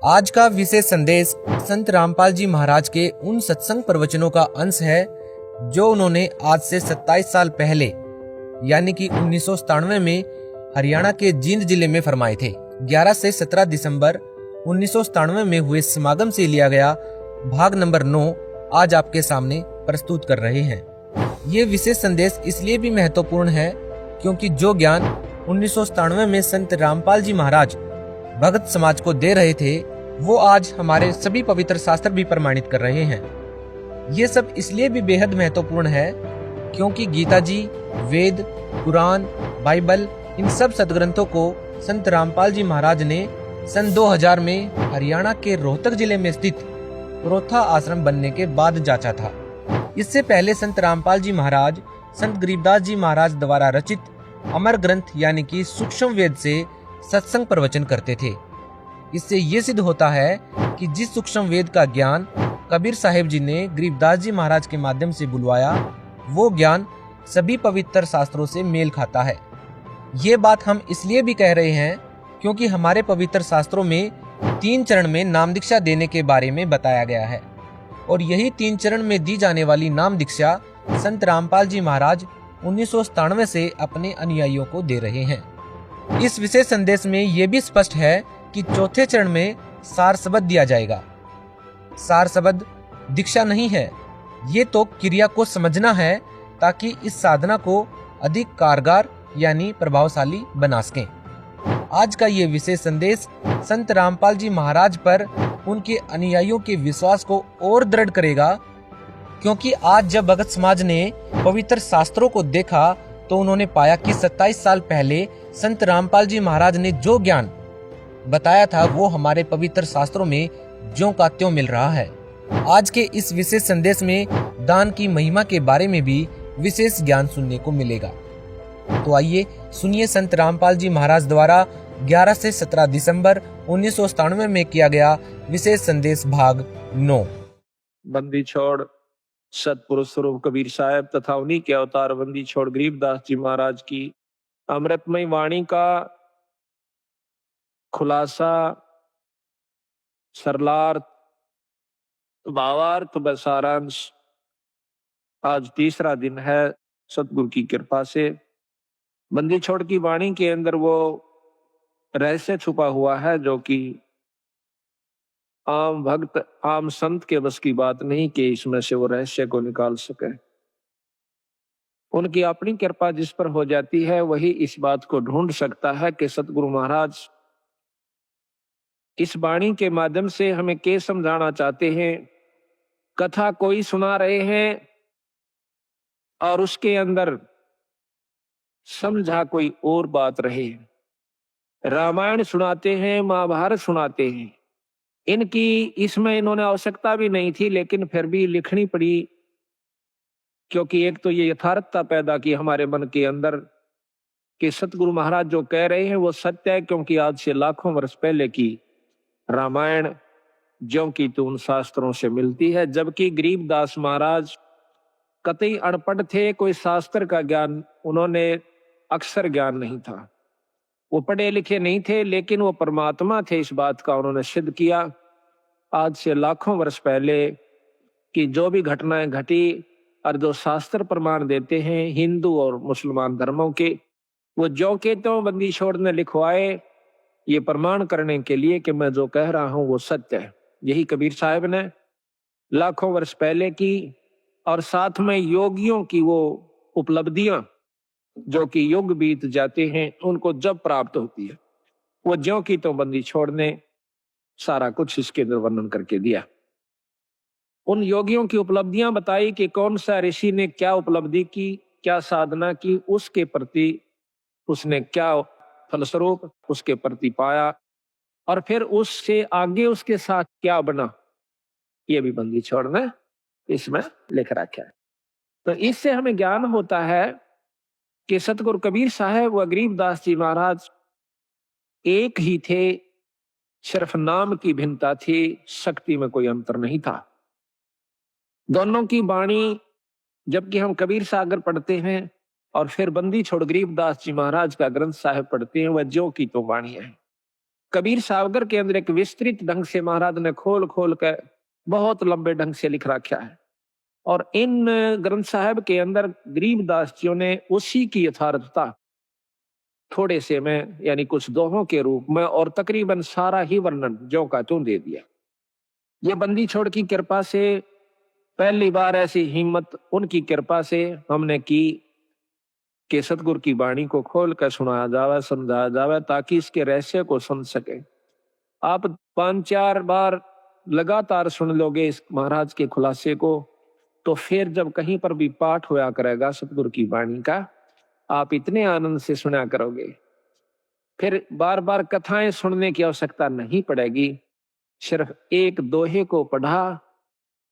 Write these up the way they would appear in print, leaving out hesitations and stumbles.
आज का विशेष संदेश संत रामपाल जी महाराज के उन सत्संग प्रवचनों का अंश है जो उन्होंने आज से 27 साल पहले यानी कि 1997 में हरियाणा के जींद जिले में फरमाए थे। 11 से 17 दिसंबर 1997 में हुए समागम से लिया गया भाग नंबर 9 आज आपके सामने प्रस्तुत कर रहे हैं। ये विशेष संदेश इसलिए भी महत्वपूर्ण है क्योंकि जो ज्ञान 1997 में संत रामपाल जी महाराज भगत समाज को दे रहे थे वो आज हमारे सभी पवित्र शास्त्र भी प्रमाणित कर रहे हैं। ये सब इसलिए भी बेहद महत्वपूर्ण है क्योंकि गीता जी, वेद, कुरान, बाइबल इन सब सदग्रंथों को संत रामपाल जी महाराज ने सन 2000 में हरियाणा के रोहतक जिले में स्थित पुरोथा आश्रम बनने के बाद जांचा था। इससे पहले संत रामपाल जी महाराज संत गरीबदास जी महाराज द्वारा रचित अमर ग्रंथ यानी कि सूक्ष्म वेद से सत्संग प्रवचन करते थे। इससे ये सिद्ध होता है कि जिस सूक्ष्म वेद का ज्ञान कबीर साहिब जी ने गरीबदास जी महाराज के माध्यम से बुलवाया वो ज्ञान सभी पवित्र शास्त्रों से मेल खाता है। ये बात हम इसलिए भी कह रहे हैं क्योंकि हमारे पवित्र शास्त्रों में 3 चरण में नाम दीक्षा देने के बारे में बताया गया है और यही 3 चरण में दी जाने वाली नाम दीक्षा संत रामपाल जी महाराज 1997 से अपने अनुयायियों को दे रहे हैं। इस विशेष संदेश में यह भी स्पष्ट है कि चौथे चरण में सार शब्द दिया जाएगा। सार शब्द दीक्षा नहीं है, ये तो क्रिया को समझना है ताकि इस साधना को अधिक कारगर यानी प्रभावशाली बना सकें। आज का ये विशेष संदेश संत रामपाल जी महाराज पर उनके अनुयायियों के विश्वास को और दृढ़ करेगा क्योंकि आज जब भगत समाज ने पवित्र शास्त्रों को देखा तो उन्होंने पाया कि 27 साल पहले संत रामपाल जी महाराज ने जो ज्ञान बताया था वो हमारे पवित्र शास्त्रों में ज्यों का त्यों मिल रहा है। आज के इस विशेष संदेश में दान की महिमा के बारे में भी विशेष ज्ञान सुनने को मिलेगा। तो आइए सुनिए संत रामपाल जी महाराज द्वारा 11 से 17 दिसंबर 1997 में किया गया विशेष संदेश भाग 9। बंदी छोड़ सतपुरुष स्वरूप कबीर साहब तथा उन्हीं के अवतार बंदी छोड़ गरीबदास जी महाराज की अमृतमय वाणी का खुलासा, सरलार्थ, भावार्थ व सारांश आज तीसरा दिन है सतगुरु की कृपा से। बंदी छोड़ की वाणी के अंदर वो रहस्य छुपा हुआ है जो कि आम भक्त, आम संत के बस की बात नहीं कि इसमें से वो रहस्य को निकाल सके। उनकी अपनी कृपा जिस पर हो जाती है वही इस बात को ढूंढ सकता है कि सतगुरु महाराज इस वाणी के माध्यम से हमें क्या समझाना चाहते हैं। कथा कोई सुना रहे हैं और उसके अंदर समझा कोई और बात रहे। रामायण सुनाते हैं, महाभारत सुनाते हैं, इनकी इसमें इन्होंने आवश्यकता भी नहीं थी लेकिन फिर भी लिखनी पड़ी क्योंकि एक तो ये यथार्थता पैदा की हमारे मन के अंदर कि सतगुरु महाराज जो कह रहे हैं वो सत्य है। क्योंकि आज से लाखों वर्ष पहले की रामायण ज्यों की तो उन शास्त्रों से मिलती है, जबकि गरीबदास महाराज कतई अनपढ़ थे, कोई शास्त्र का ज्ञान उन्होंने अक्षर ज्ञान नहीं था, वो पढ़े लिखे नहीं थे लेकिन वो परमात्मा थे, इस बात का उन्होंने सिद्ध किया। आज से लाखों वर्ष पहले की जो भी घटनाएं घटी और जो शास्त्र प्रमाण देते हैं हिंदू और मुसलमान धर्मों के, वो जो के तो बंदी छोड़ ने लिखवाए ये प्रमाण करने के लिए कि मैं जो कह रहा हूं वो सत्य है। यही कबीर साहब ने लाखों वर्ष पहले की और साथ में योगियों की वो उपलब्धियां जो कि युग बीत जाते हैं उनको जब प्राप्त होती है वो ज्यों की तो बंदी छोड़ने सारा कुछ इसके अंदर वर्णन करके दिया। उन योगियों की उपलब्धियां बताई कि कौन सा ऋषि ने क्या उपलब्धि की, क्या साधना की, उसके प्रति उसने क्या फलस्वरूप उसके प्रति पाया और फिर उससे आगे उसके साथ क्या बना, ये भी बंदी छोड़ने इसमें लिख रखा है। तो इससे हमें ज्ञान होता है कि सतगुरु कबीर साहब व गरीबदास जी महाराज एक ही थे, सिर्फ नाम की भिन्नता थी, शक्ति में कोई अंतर नहीं था। दोनों की वाणी जबकि हम कबीर सागर पढ़ते हैं और फिर बंदी छोड़ गरीबदास जी महाराज का ग्रंथ साहिब पढ़ते हैं वह ज्यों की तो वाणी है। कबीर सावगर के अंदर एक विस्तृत ढंग से महाराज ने खोल खोल कर बहुत लंबे ढंग से लिख रखा है। और इन ग्रंथ साहब के अंदर गरीबदास जियों ने उसी की यथार्थता थोड़े से में यानी कुछ दोहों के रूप में और तकरीबन सारा ही वर्णन ज्यों का त्यों दे दिया। ये बंदी छोड़ की कृपा से पहली बार ऐसी हिम्मत उनकी कृपा से हमने की कि सतगुरु की वाणी को खोल कर सुनाया जावे, समझाया जावे, ताकि इसके रहस्य को समझ सके। आप 5-4 बार लगातार सुन लोगे इस महाराज के खुलासे को, तो फिर जब कहीं पर भी पाठ होया करेगा सतगुरु की वाणी का, आप इतने आनंद से सुना करोगे, फिर बार बार कथाएं सुनने की आवश्यकता नहीं पड़ेगी। सिर्फ एक दोहे को पढ़ा,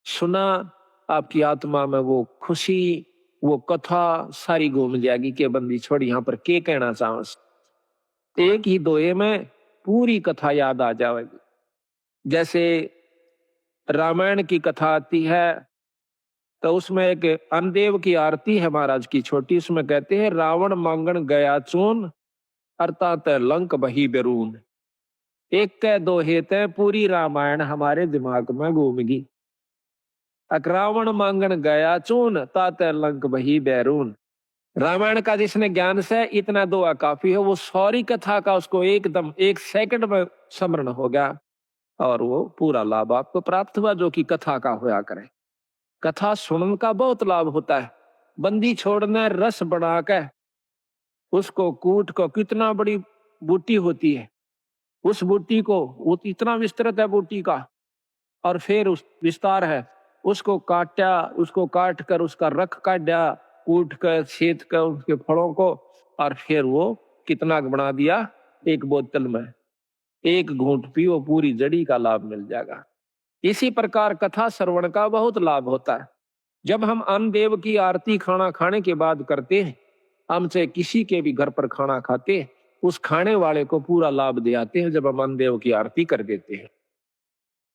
सुना, आपकी आत्मा में वो खुशी, वो कथा सारी घूम जाएगी कि बंदी छोड़ यहाँ पर क्या कहना चाहो। एक ही दोहे में पूरी कथा याद आ जाएगी। जैसे रामायण की कथा आती है तो उसमें एक अनदेव की आरती है महाराज की छोटी, उसमें कहते हैं रावण मांगण गया चून अर्थात लंक बही बेरून। एक के दोहे ते पूरी रामायण हमारे दिमाग में घूमगी। रावण मांगण गया चून तात लंक बही बैरून। रामायण का जिसने ज्ञान से इतना दुआ काफी है, वो सारी कथा का उसको एकदम 1 सेकंड में स्मरण हो गया और वो पूरा लाभ आपको प्राप्त हुआ जो कि कथा का होया करे। कथा सुनने का बहुत लाभ होता है। बंदी छोड़ने रस बना के उसको कूट को, कितना बड़ी बूटी होती है, उस बूटी को, वो इतना विस्तृत है बूटी का, और फिर उस विस्तार है, उसको काटा, उसको काट कर उसका रख काटा, कूट कर छेद कर उसके फलों को, और फिर वो कितना बना दिया, एक बोतल में 1 घूंट पियो, पूरी जड़ी का लाभ मिल जाएगा। इसी प्रकार कथा श्रवण का बहुत लाभ होता है। जब हम अन्नदेव की आरती खाना खाने के बाद करते हैं, हम चाहे किसी के भी घर पर खाना खाते हैं, उस खाने वाले को पूरा लाभ दे आते हैं जब हम अन्नदेव की आरती कर देते हैं।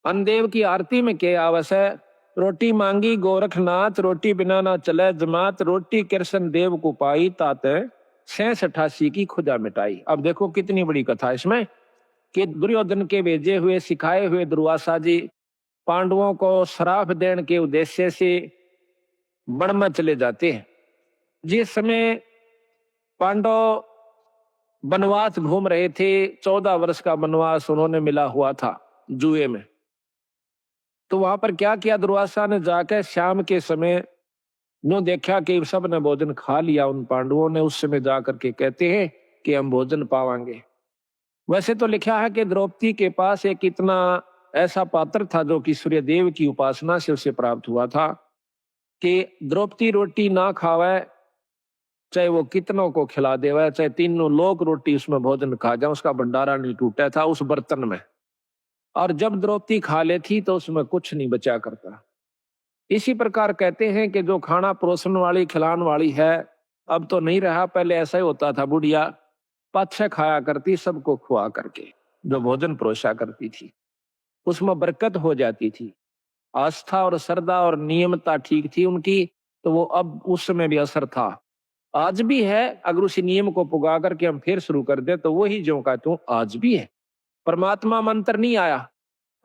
अन्नदेव की आरती में क्या आवश्यक, रोटी मांगी गोरखनाथ, रोटी बिना ना चले जमात, रोटी कृष्ण देव को पाई तात 688 की खुदा मिटाई। अब देखो कितनी बड़ी कथा इसमें कि दुर्योधन के भेजे हुए सिखाए हुए दुर्वासा जी पांडवों को श्राप देने के उद्देश्य से वन में चले जाते हैं। जिस समय पांडव वनवास घूम रहे थे, 14 वर्ष का वनवास उन्होंने मिला हुआ था जुए में, तो वहां पर क्या किया दुर्वासा ने, जाकर शाम के समय नो देखा कि सब ने भोजन खा लिया उन पांडवों ने, उस समय जाकर के कहते हैं कि हम भोजन पावांगे। वैसे तो लिखा है कि द्रौपदी के पास एक इतना ऐसा पात्र था जो कि सूर्यदेव की उपासना से उसे प्राप्त हुआ था कि द्रौपदी रोटी ना खावे, चाहे वो कितनों को खिला देवे, चाहे 3 लोग रोटी उसमें भोजन खा जाए, उसका भंडारा नहीं टूटा था उस बर्तन में। और जब द्रौपदी खा लेती तो उसमें कुछ नहीं बचा करता। इसी प्रकार कहते हैं कि जो खाना परोसन वाली खिलाने वाली है अब तो नहीं रहा, पहले ऐसा ही होता था, बुढ़िया पाछे खाया करती सबको खुआ करके, जो भोजन परोसा करती थी उसमें बरकत हो जाती थी। आस्था और श्रद्धा और नियमता ठीक थी उनकी, तो वो अब उस समय भी असर था, आज भी है। अगर उसी नियम को पुगा करके हम फिर शुरू कर दे तो वही जो का त्यों आज भी है। परमात्मा मंत्र नहीं आया,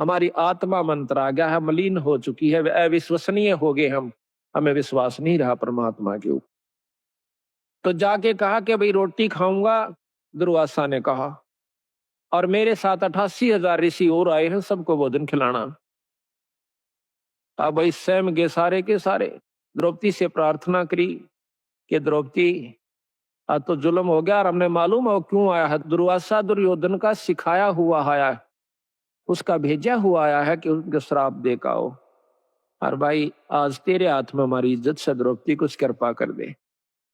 हमारी आत्मा मंत्र आ गया है, मलिन हो चुकी है, अविश्वसनीय हो गए हम, हमें विश्वास नहीं रहा परमात्मा के ऊपर। तो जाके कहा कि भाई रोटी खाऊंगा, दुर्वासा ने कहा, और मेरे साथ 88,000 ऋषि और आए हैं, सबको भोजन खिलाना। अब भाई स्वयं के सारे द्रौपदी से प्रार्थना करी कि द्रौपदी आज तो जुल्म हो गया और हमने मालूम हो क्यों आया है। दुर्वासा दुर्योधन का सिखाया हुआ आया है, उसका भेजा हुआ आया है कि उनके श्राप देखा हो, और भाई आज तेरे हाथ में हमारी इज्जत से द्रौपदी कुछ कृपा कर दे।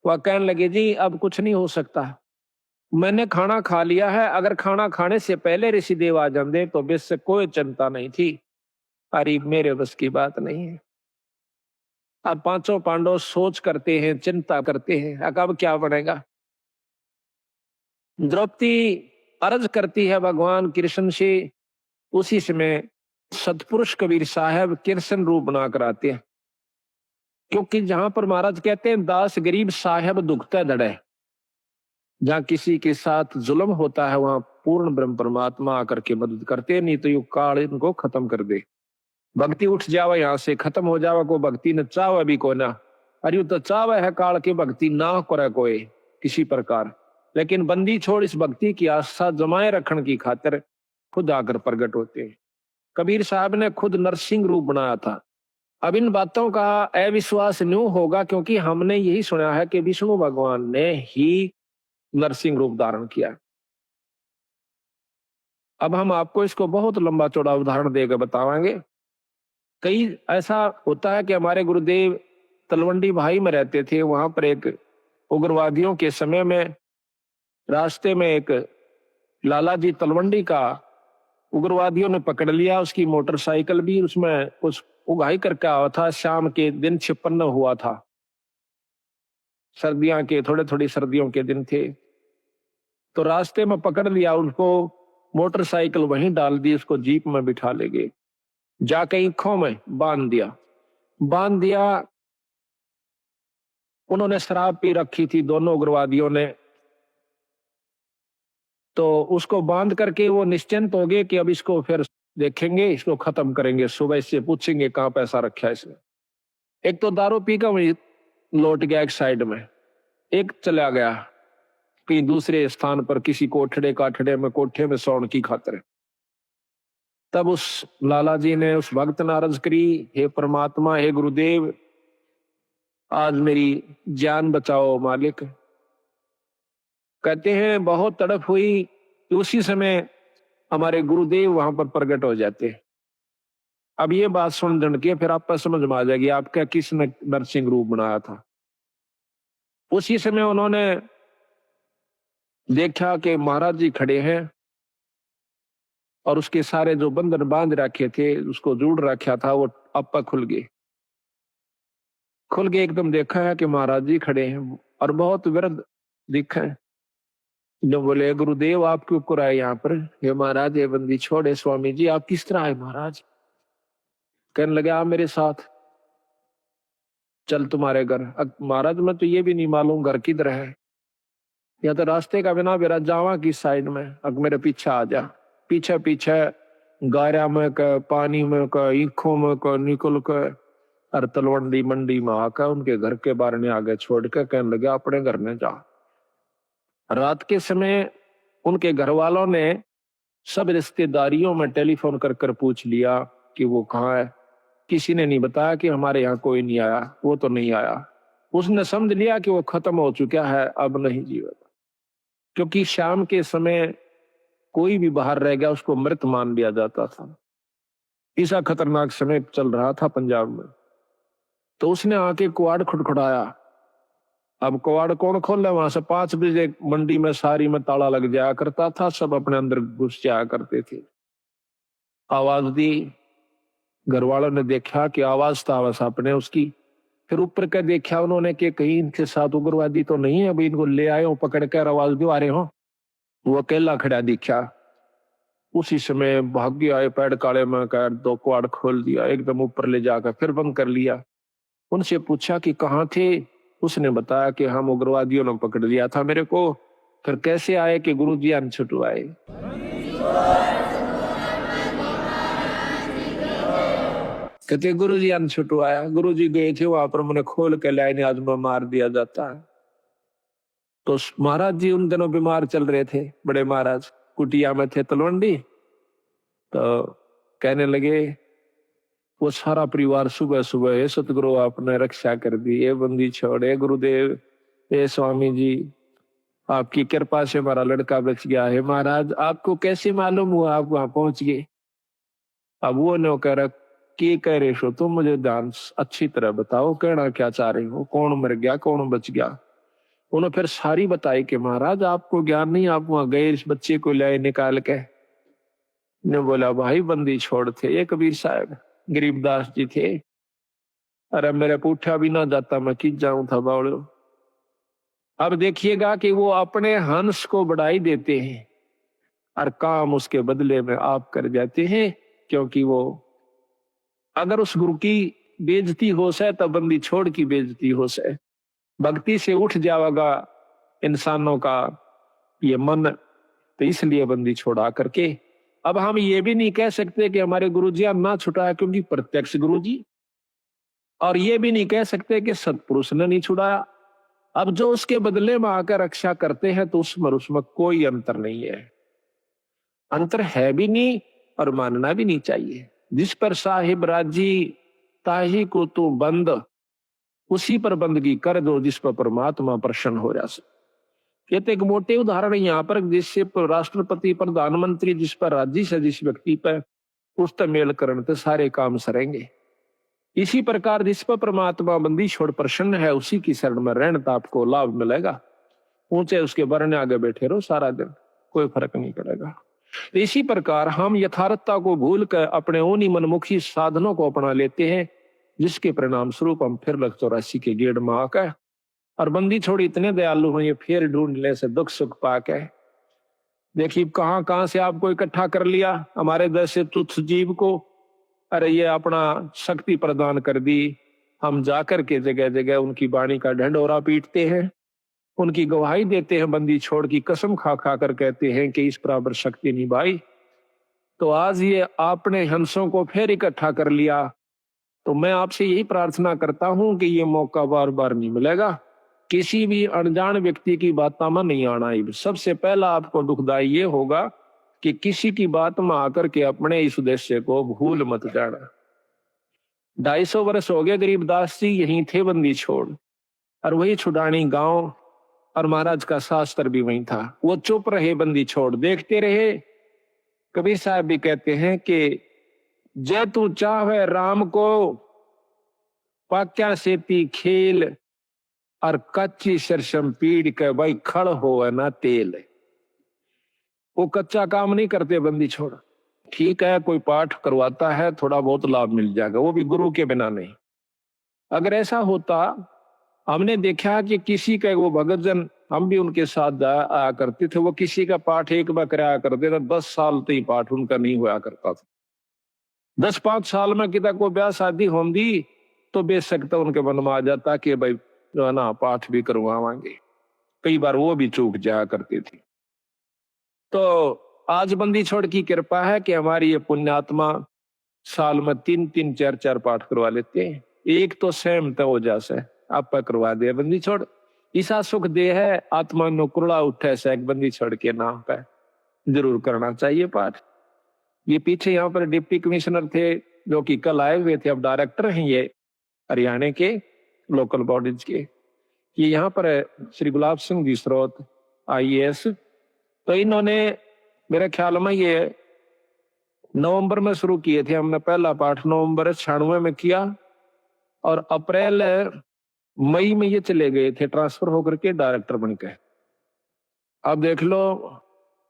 वह कहने लगे जी अब कुछ नहीं हो सकता, मैंने खाना खा लिया है, अगर खाना खाने से पहले ऋषिदेव आ जाते तो बेस से कोई चिंता नहीं थी, अरे मेरे बस की बात नहीं है। अब 5 पांडव सोच करते हैं, चिंता करते हैं, अब क्या बनेगा। द्रौपदी अर्ज करती है भगवान कृष्ण से। उसी समय सतपुरुष कबीर साहब कृष्ण रूप बना कर आते हैं, क्योंकि जहां पर महाराज कहते हैं दास गरीब साहब दुखते दड़े, जहाँ किसी के साथ जुल्म होता है वहां पूर्ण ब्रह्म परमात्मा आकर के मदद करते, नहीं तो यू काल इनको खत्म कर दे। भक्ति उठ जावा, यहाँ से खत्म हो जावा, को भक्ति न चावा भी को ना। अरे तो चावा है काल की भक्ति ना करे कोई किसी प्रकार, लेकिन बंदी छोड़ इस भक्ति की आस्था जमाए रखने की खातिर खुद आकर प्रकट होते हैं। कबीर साहब ने खुद नरसिंह रूप बनाया था। अब इन बातों का अविश्वास न्यू होगा क्योंकि हमने यही सुना है कि विष्णु भगवान ने ही नरसिंह रूप धारण किया। अब हम आपको इसको बहुत लंबा चौड़ा उदाहरण देकर बताएंगे। कई ऐसा होता है कि हमारे गुरुदेव तलवंडी भाई में रहते थे, वहां पर एक उग्रवादियों के समय में रास्ते में एक लाला जी तलवंडी का उग्रवादियों ने पकड़ लिया। उसकी मोटरसाइकिल भी उसमें कुछ उगाही करके आया था। शाम के दिन 56 हुआ था, सर्दियों के थोड़ी सर्दियों के दिन थे। तो रास्ते में पकड़ लिया उनको, मोटरसाइकिल वहीं डाल दी, उसको जीप में बिठा ले गए, जाके ईखों में बांध दिया। उन्होंने शराब पी रखी थी दोनों उग्रवादियों ने, तो उसको बांध करके वो निश्चिंत हो गए कि अब इसको फिर देखेंगे, इसको खत्म करेंगे, सुबह इससे पूछेंगे कहाँ पैसा रखा है इसने। एक तो दारू पी कर वही लौट गया एक साइड में, एक चला गया कहीं दूसरे स्थान पर किसी कोठे में सोने की खातिर। तब उस लाला जी ने उस भक्त ने अर्ज करी, हे परमात्मा, हे गुरुदेव, आज मेरी जान बचाओ मालिक। कहते हैं बहुत तड़प हुई कि उसी समय हमारे गुरुदेव वहां पर प्रकट हो जाते। अब ये बात सुन जन के फिर आपको समझ में आ जाएगी आपका किसने नरसिंह रूप बनाया था। उसी समय उन्होंने देखा कि महाराज जी खड़े हैं और उसके सारे जो बंधन बांध रखे थे, उसको जोड़ रखा था, वो आपा खुल गए एकदम। देखा है कि महाराज जी खड़े हैं और बहुत विरध दिखा है। जो बोले गुरुदेव आप क्यों कर आए यहाँ पर? हे महाराज ये बंदी छोड़े। स्वामी जी आप किस तरह आए महाराज? कहने लगे आप मेरे साथ चल तुम्हारे घर। महाराज मैं तो ये भी नहीं मालूम घर किधर है, या तो रास्ते का बिना मेरा जावा किस साइड में, अब मेरे पीछे आ जा। पीछे गारा में का, पानी में का, ईखों में का निकल कर और तलवंडी मंडी में आकर उनके घर के बारे में आगे छोड़ कर कहने लगे अपने घर में जा। रात के समय उनके घर वालों ने सब रिश्तेदारियों में टेलीफोन कर पूछ लिया कि वो कहाँ है। किसी ने नहीं बताया कि हमारे यहाँ कोई नहीं आया, वो तो नहीं आया। उसने समझ लिया कि वो खत्म हो चुका है, अब नहीं जीवित। क्योंकि शाम के समय कोई भी बाहर रह गया उसको मृत मान लिया जाता था। ऐसा खतरनाक समय चल रहा था पंजाब में। तो उसने आके कुआड़ खुड़खुड़ाया। अब कुआड़ कौन खोले? वहां से 5 बजे मंडी में सारी में ताला लग जाया करता था, सब अपने अंदर घुस जाया करते थे। आवाज दी, घर वालों ने देखा कि आवाज था बस अपने उसकी। फिर ऊपर का देखा उन्होंने कि कहीं इनके साथ उग्रवादी तो नहीं है, अभी इनको ले आए हो पकड़ कर, आवाज दो आ रहे हो। वो अकेला खड़ा दिखा। उसी समय भाग्य आए पैड काले में कर 2 कुआड़ खोल दिया, एकदम ऊपर ले जाकर फिर बंद कर लिया। उनसे पूछा कि कहाँ थे? उसने बताया कि हम उग्रवादियों ने पकड़ लिया था मेरे को। फिर कैसे आए कि गुरु जी अन छुटवाए। कहते गुरु जी अन छुटवाया। गुरु जी गए थे वहां पर, मैंने खोल के लाइन आज में मार दिया जाता है। तो महाराज जी उन दिनों बीमार चल रहे थे, बड़े महाराज कुटिया में थे तलवंडी। तो कहने लगे वो सारा परिवार सुबह सुबह, हे सतगुरु आपने रक्षा कर दी, ये बंदी छोड़े गुरुदेव, हे स्वामी जी आपकी कृपा से हमारा लड़का बच गया है। महाराज आपको कैसे मालूम हुआ आप वहां पहुंच गए? अब वो नौकर की कह रहे हो तुम, मुझे ध्यान अच्छी तरह बताओ, कहना क्या चाह रहे हो, कौन मर गया कौन बच गया? उन्होंने फिर सारी बताई कि महाराज आपको ज्ञान नहीं, आप वहां गए इस बच्चे को लाए निकाल के। ने बोला भाई बंदी छोड़ थे ये कबीर साहब, गरीबदास जी थे। अरे मेरे पूठा भी ना जाता, मैं किस जाऊं था बावड़ो। अब देखिएगा कि वो अपने हंस को बढ़ाई देते हैं और काम उसके बदले में आप कर जाते हैं। क्योंकि वो अगर उस गुरु की बेइज्जती हो से तब बंदी छोड़ की बेइज्जती हो से। भक्ति से उठ जाएगा इंसानों का ये मन, तो इसलिए बंदी छोड़ा करके अब हम ये भी नहीं कह सकते कि हमारे गुरुजी ना छुड़ाया, क्योंकि प्रत्यक्ष गुरुजी, और ये भी नहीं कह सकते कि सत्पुरुष ने नहीं छुड़ाया। अब जो उसके बदले में आकर रक्षा करते हैं तो उसमें कोई अंतर नहीं है, अंतर है भी नहीं और मानना भी नहीं चाहिए। जिस पर साहिब राजी ताही को तू बंद, उसी पर बंदगी कर दो जिस पर परमात्मा प्रसन्न हो जा सके। ये तो एक मोटे उदाहरण यहाँ पर, जिससे राष्ट्रपति प्रधानमंत्री जिस पर राजी से जिस व्यक्ति पर उस तक मेल करण तो सारे काम सरेंगे। इसी प्रकार जिस पर परमात्मा बंदी छोड़ प्रसन्न है उसी की शरण में रहने तो आपको लाभ मिलेगा। ऊंचे उसके बरने आगे बैठे रहो सारा दिन, कोई फर्क नहीं पड़ेगा। तो इसी प्रकार हम यथार्थता को भूल कर अपने उन्हीं मनमुखी साधनों को अपना लेते हैं, जिसके परिणाम स्वरूप हम फिर लग 84 के गेड़ में आकर और बंदी छोड़ी इतने दयालु हुए फिर ढूंढने से दुख सुख पाके। देखिए कहां कहां से आपको इकट्ठा कर लिया, हमारे जैसे तुच्छ जीव को, अरे ये अपना शक्ति प्रदान कर दी। हम जाकर के जगह जगह उनकी वाणी का ढंढोरा पीटते हैं, उनकी गवाही देते हैं, बंदी छोड़ की कसम खा खा कर कहते हैं कि इस बराबर शक्ति नहीं भाई। तो आज ये आपने हंसों को फिर इकट्ठा कर लिया, तो मैं आपसे यही प्रार्थना करता हूं कि ये मौका बार बार नहीं मिलेगा। किसी भी अनजान व्यक्ति की बातों में नहीं आना है। सबसे पहला आपको दुखदाई ये होगा कि किसी की बात में आकर के अपने इस उद्देश्य को भूल मत जाना। 250 वर्ष हो गए गरीबदास जी यहीं थे बंदी छोड़, और वही छुड़ानी गांव, और महाराज का शास्त्र भी वहीं था। वो चुप रहे, बंदी छोड़ देखते रहे। कबीर साहब भी कहते हैं कि जय तू चाहे राम को पाक्या सेती खेल, और कच्ची सरसम पीड़ के भाई खड़ हो ना तेल। वो कच्चा काम नहीं करते बंदी छोड़। ठीक है कोई पाठ करवाता है, थोड़ा बहुत लाभ मिल जाएगा, वो भी गुरु के बिना नहीं। अगर ऐसा होता, हमने देखा कि किसी का वो भगत जन, हम भी उनके साथ आया करते थे, वो किसी का पाठ एक बार कराया करते थे, 10 साल तक ही पाठ उनका नहीं हुआ करता था। 10-5 साल में कितना कोई ब्याह शादी होंगी तो बेशक तो उनके मन में आ जाता कि भाई जो है ना पाठ भी करवावांगे। कई बार वो भी चूक जाया करती थी। तो आज बंदी छोड़ की कृपा है कि हमारी ये पुण्यात्मा साल में 3-3 4-4 पाठ करवा लेते हैं। एक तो सहमत हो जासे आप करवा दे बंदी छोड़, ईसा सुख दे है आत्मा नो कुरड़ा उठे से एक बंदी छोड़ के नाम पे जरूर करना चाहिए पाठ। ये पीछे यहाँ पर डिप्टी कमिश्नर थे जो कि कल आए हुए थे, अब डायरेक्टर हैं ये हरियाणा के लोकल बॉडीज के। ये यहाँ पर श्री गुलाब सिंह जी स्रोत IAS, तो इन्होंने मेरे ख्याल में ये नवंबर में शुरू किए थे। हमने पहला पाठ नवंबर 96 में किया और अप्रैल मई में ये चले गए थे ट्रांसफर होकर के डायरेक्टर बनके। अब देख लो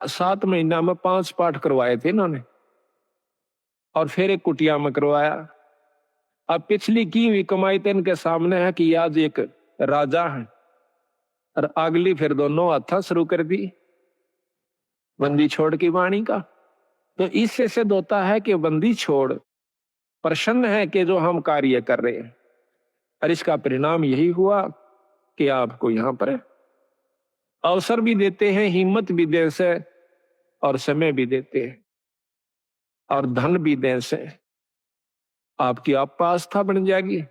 7 महीना में 5 पाठ करवाए थे इन्होंने, और फिर एक कुटिया में करवाया। अब पिछली की हुई कमाई तो इनके सामने है कि आज एक राजा है, और अगली फिर दोनों हाथा शुरू कर दी बंदी छोड़ की वाणी का। तो इससे सिद्ध होता है कि बंदी छोड़ प्रसन्न है कि जो हम कार्य कर रहे हैं, और इसका परिणाम यही हुआ कि आपको यहां पर अवसर भी देते हैं, हिम्मत भी दे से, और समय भी देते हैं, और धन भी दे से। आपकी आस्था बन जाएगी।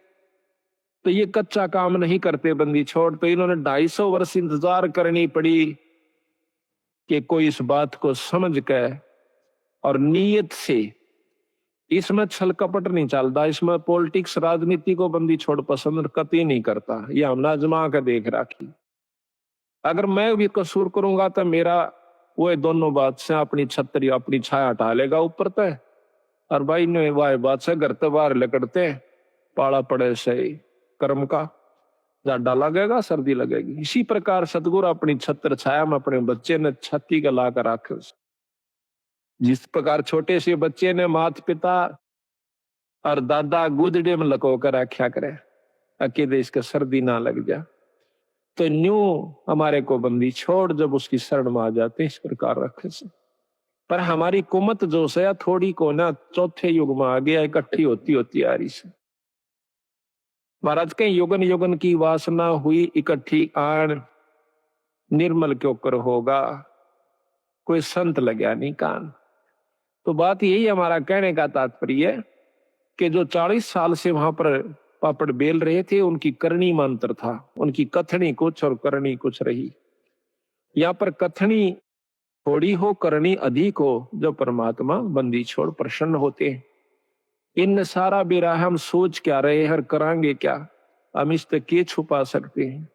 तो ये कच्चा काम नहीं करते बंदी छोड़। तो इन्होंने 250 वर्ष इंतजार करनी पड़ी कि कोई इस बात को समझ कर और नीयत से, इसमें छल कपट नहीं चलता, इसमें पॉलिटिक्स राजनीति को बंदी छोड़ पसंद कतई नहीं करता। ये हमने आजमा कर देख रखी। अगर मैं भी कसूर करूंगा तो मेरा वो दोनों बात से अपनी छतरी अपनी छाया हटा लेगा ऊपर तय, और भाई ने वाह बात से घर तो बाहर लकड़ते पाला पड़े से कर्म का जाडा लगेगा, सर्दी लगेगी। इसी प्रकार सतगुरु अपनी छत्र छाया में अपने बच्चे ने छत्ती का ला कर रखे। जिस प्रकार छोटे से बच्चे ने माता पिता और दादा गुदड़े में लको कर रखा करे अकेले इसका सर्दी ना लग जा, तो न्यू हमारे को बंदी छोड़ जब उसकी शरण में आ जाते इस प्रकार रखे से। पर हमारी कुमत जो से थोड़ी को ना चौथे युग में आ गया, इकट्ठी होती होती आ रही से। महाराज के युगन युगन की वासना हुई इकट्ठी आन, निर्मल क्यों कर होगा कोई संत लगा नहीं कान। तो बात यही हमारा कहने का तात्पर्य है कि जो 40 साल से वहां पर पापड़ बेल रहे थे, उनकी करनी में अंतर था। उनकी कथनी कुछ और करनी कुछ रही। यहाँ पर कथनी थोड़ी हो, करनी अधिक हो, जो परमात्मा बंदी छोड़ प्रसन्न होते हैं। इन सारा बेरा हम सोच क्या रहे हैं और करांगे क्या, हम इस तक के छुपा सकते हैं।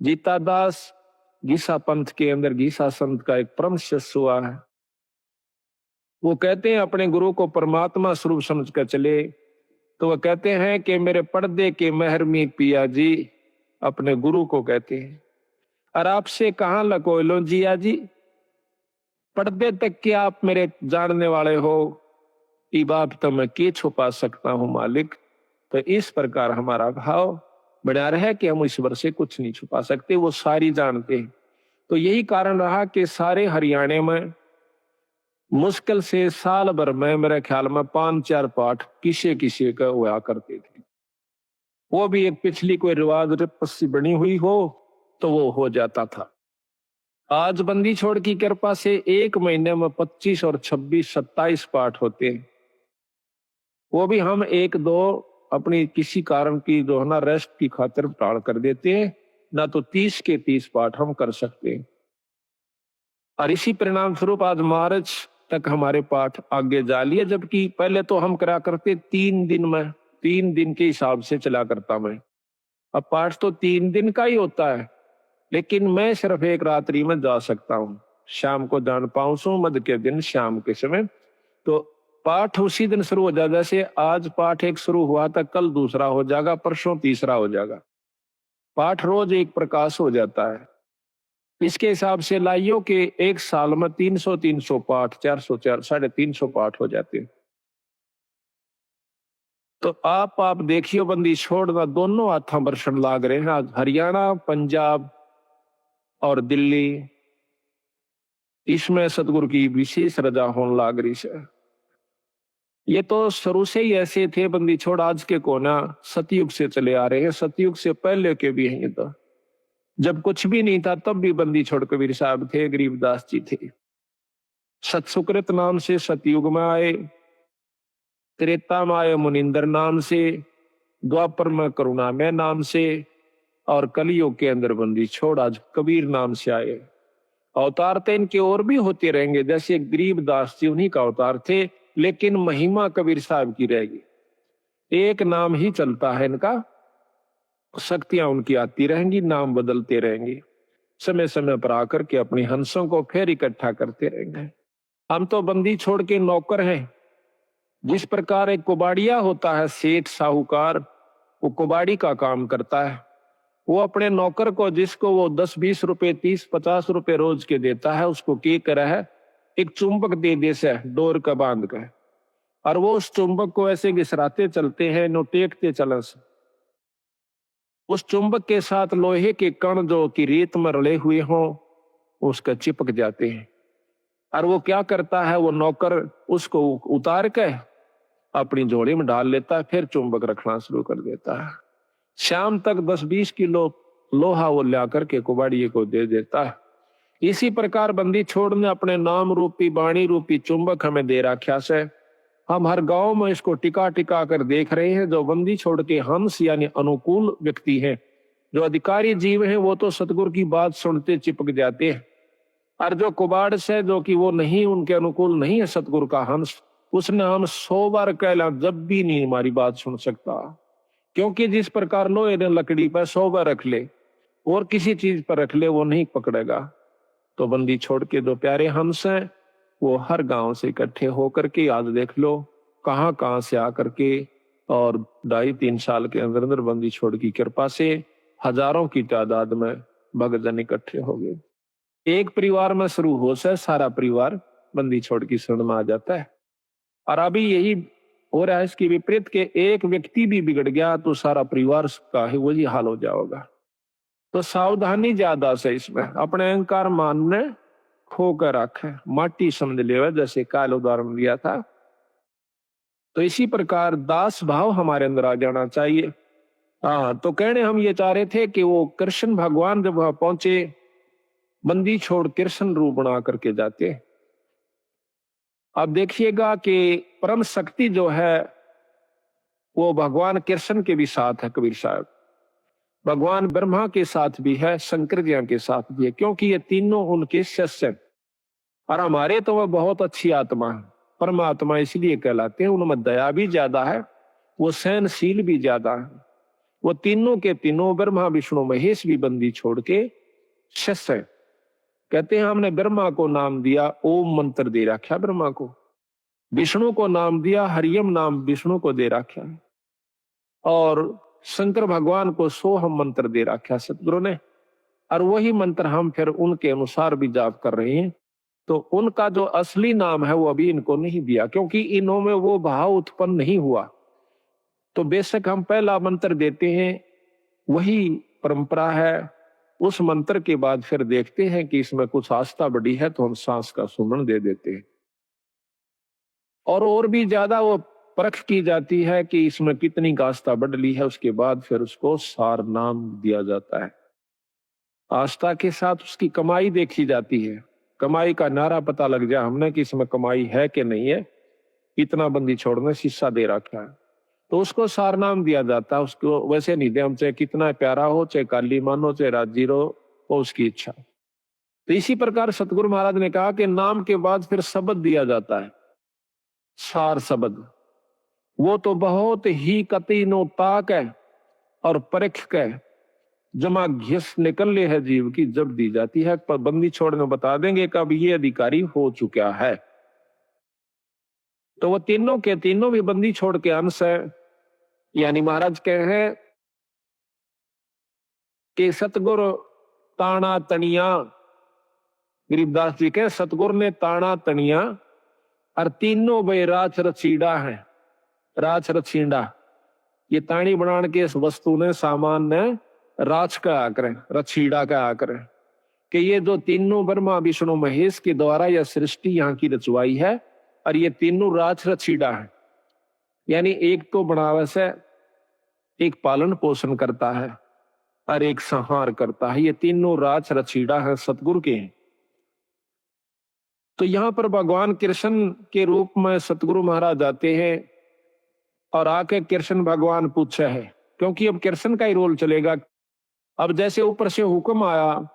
जीता दास गीसा पंथ के अंदर गीसा संत का एक परम शिष्य हुआ है। वो कहते हैं अपने गुरु को परमात्मा स्वरूप समझ कर चले। तो वो कहते हैं कि मेरे पर्दे के महरमी पिया जी, अपने गुरु को कहते हैं, और आपसे कहां लको लो जिया जी, पर्दे तक के आप मेरे जानने वाले हो, ई बात तो मैं के छुपा सकता हूं मालिक। तो इस प्रकार हमारा भाव बना रहा है कि हम ईश्वर से कुछ नहीं छुपा सकते, वो सारी जानते हैं। तो यही कारण रहा कि सारे हरियाणा में मुश्किल से साल भर में मेरे ख्याल में 5-4 पाठ किसे किसे का हुआ करते थे। वो भी एक पिछली कोई रिवाज रिपस्सी बनी हुई हो तो वो हो जाता था। आज बंदी छोड़ की कृपा से एक महीने में 25 और 26, 27 पाठ होते हैं। वो भी हम 1-2 अपनी किसी कारण की जो है ना रेस्ट की खातिर टाल कर देते हैं, ना तो 30 के 30 पाठ हम कर सकते हैं। और इसी परिणाम स्वरूप आज मार्च तक हमारे पाठ आगे जा लिए, जबकि पहले तो हम करा करते 3 दिन में, 3 दिन के हिसाब से चला करता मैं। अब पाठ तो 3 दिन का ही होता है, लेकिन मैं सिर्फ एक रात्रि में जा सकता हूँ। शाम को जान पाऊं मध्य के दिन शाम के समय, तो पाठ उसी दिन शुरू हो जाएगा। जैसे आज पाठ एक शुरू हुआ था, कल दूसरा हो जाएगा, परसों तीसरा हो जाएगा। पाठ रोज एक प्रकाश हो जाता है। इसके हिसाब से लाइयों के एक साल में 300 पाठ, 400, 350 पाठ हो जाते हैं। तो आप देखियो बंदी छोड़ना दोनों हाथों बरसन लाग रहे हैं। आज हरियाणा, पंजाब और दिल्ली, इसमें सतगुरु की विशेष रजा होने लाग रही है। ये तो शुरू से ही ऐसे थे बंदी छोड़, आज के कोना सतयुग से चले आ रहे हैं। सतयुग से पहले के भी हैं। ये तो जब कुछ भी नहीं था तब भी बंदी छोड़ कबीर साहब थे, गरीबदास जी थे। सतसुकृत नाम से सतयुग में आए, त्रेता में आए मुनिंदर नाम से, द्वापर में करुणामय नाम से, और कलियुग के अंदर बंदी छोड़ आज कबीर नाम से आए। अवतार तो इनके और भी होते रहेंगे, जैसे गरीबदास जी उन्हीं का अवतार थे, लेकिन महिमा कबीर साहब की रहेगी। एक नाम ही चलता है इनका, शक्तियां उनकी आती रहेंगी, नाम बदलते रहेंगे, समय समय पर आकर के अपनी हंसों को फिर इकट्ठा करते रहेंगे। हम तो बंदी छोड़ के नौकर हैं। जिस प्रकार एक कुबाड़िया होता है, सेठ साहूकार, वो कुबाड़ी का काम करता है। वो अपने नौकर को, जिसको वो 10-20 रुपए, 30-50 रुपए रोज के देता है, उसको क्या करा है, एक चुंबक दे दे से डोर का बांध कर, और वो उस चुंबक को ऐसे घिसराते चलते हैं, नो टेकते चलन से। उस चुंबक के साथ लोहे के कण जो कि रेत में रले हुए हों, उसका चिपक जाते हैं। और वो क्या करता है, वो नौकर उसको उतार के अपनी झोली में डाल लेता है, फिर चुंबक रखना शुरू कर देता है। शाम तक 10-20 किलो लोहा वो ला करके कुबाड़िए को दे देता है। इसी प्रकार बंदी छोड़ ने अपने नाम रूपी, वाणी रूपी चुंबक हमें दे रखा से। हम हर गांव में इसको टिका टिका कर देख रहे हैं। जो बंदी छोड़ के हंस यानी अनुकूल व्यक्ति हैं, जो अधिकारी जीव हैं, वो तो सतगुरु की बात सुनते चिपक जाते हैं। और जो कुबाड़ से, जो कि वो नहीं, उनके अनुकूल नहीं है सतगुरु का हंस, उसने हम 100 बार कहला जब भी नहीं हमारी बात सुन सकता। क्योंकि जिस प्रकार लोहे ने लकड़ी पर 100 बार रख ले और किसी चीज पर रख ले, वो नहीं पकड़ेगा। तो बंदी छोड़ के जो प्यारे हंस हैं, वो हर गांव से इकट्ठे होकर के, आज देख लो कहां कहां से आकर के, और 2.5-3 साल के अंदर अंदर बंदी छोड़ की कृपा से हजारों की तादाद में भक्तजन इकट्ठे हो गए। एक परिवार में शुरू हो से सारा परिवार बंदी छोड़ की शरण में आ जाता है। और अभी यही हो रहा है इसकी विपरीत के एक व्यक्ति भी बिगड़ गया तो सारा परिवार का ही वही हाल हो जाएगा। तो सावधानी ज्यादा से इसमें, अपने अहंकार मान ने खोकर रखे, माटी समझ ले, जैसे काल उदाहरण दिया था। तो इसी प्रकार दास भाव हमारे अंदर आ जाना चाहिए। हाँ, तो कहने हम ये चाह रहे थे कि वो कृष्ण भगवान जब वहां पहुंचे, बंदी छोड़ कृष्ण रूप बना करके जाते हैं। अब देखिएगा कि परम शक्ति जो है वो भगवान कृष्ण के भी साथ है कबीर साहब, भगवान ब्रह्मा के साथ भी है, शंकर जी के साथ भी है, क्योंकि ये तीनों उनके शिष्य हैं। और हमारे तो वह बहुत अच्छी आत्मा है, परमात्मा इसलिए कहलाते हैं, उनमें दया भी ज्यादा है, वो सहनशील भी ज्यादा है। वो तीनों के तीनों ब्रह्मा विष्णु महेश भी बंदी छोड़ के शिष्य है। कहते हैं हमने ब्रह्मा को नाम दिया, ओम मंत्र दे रखा ब्रह्मा को, विष्णु को नाम दिया हरियम नाम विष्णु को दे रखा है, और शंकर भगवान को सोहम मंत्र दे रखा सतगुरु ने, और वही मंत्र हम फिर उनके अनुसार भी जाप कर रहे हैं। तो उनका जो असली नाम है वो अभी इनको नहीं दिया, क्योंकि इन्हों में वो भाव उत्पन्न नहीं हुआ। तो बेशक हम पहला मंत्र देते हैं, वही परंपरा है। उस मंत्र के बाद फिर देखते हैं कि इसमें कुछ आस्था बढ़ी है तो हम सांस का सुमन दे देते हैं, और भी ज्यादा वो परख की जाती है कि इसमें कितनी आस्था बढ़ ली है, उसके बाद फिर उसको सार नाम दिया जाता है। आस्था के साथ उसकी कमाई देखी जाती है, कमाई का नारा पता लग जाए हमने कि इसमें कमाई है कि नहीं है, इतना बंदी छोड़ने शीशा दे रखा है तो उसको सार नाम दिया जाता है। उसको वैसे नहीं दे, हम चाहे कितना प्यारा हो, चाहे काली मानो, चाहे राजीर हो, वो उसकी इच्छा। तो इसी प्रकार सतगुरु महाराज ने कहा कि नाम के बाद फिर शब्द दिया जाता है, सार शब्द। वो तो बहुत ही कतीनो ताक है और परख के जमा घिस निकल ले है जीव की, जब दी जाती है। पर बंदी छोड़ने बता देंगे कब ये अधिकारी हो चुका है। तो वो तीनों के तीनों भी बंदी छोड़ के अंश है। यानी महाराज कहे हैं कि सतगुरु ताना तनिया, गरीबदास जी कहे सतगुरु ने ताना तनिया, और तीनों भाई राछ रचीड़ा है। राछ रचीड़ा ये ताणी बनाने के इस वस्तु ने, सामान ने राछ का आकर, रचीड़ा का आकर, कि ये जो तीनों ब्रह्मा विष्णु महेश के द्वारा यह सृष्टि यहाँ की रचवाई है, और ये तीनों राछ रचीड़ा है। यानी एक तो बनावे से, एक पालन पोषण करता है और एक संहार करता है। ये तीनों राछ रचीड़ा है, सतगुरु के हैं। तो यहां पर भगवान कृष्ण के रूप में सतगुरु महाराज आते हैं, और आके कृष्ण भगवान पूछे है, क्योंकि अब कृष्ण का ही रोल चलेगा। अब जैसे ऊपर से हुक्म आया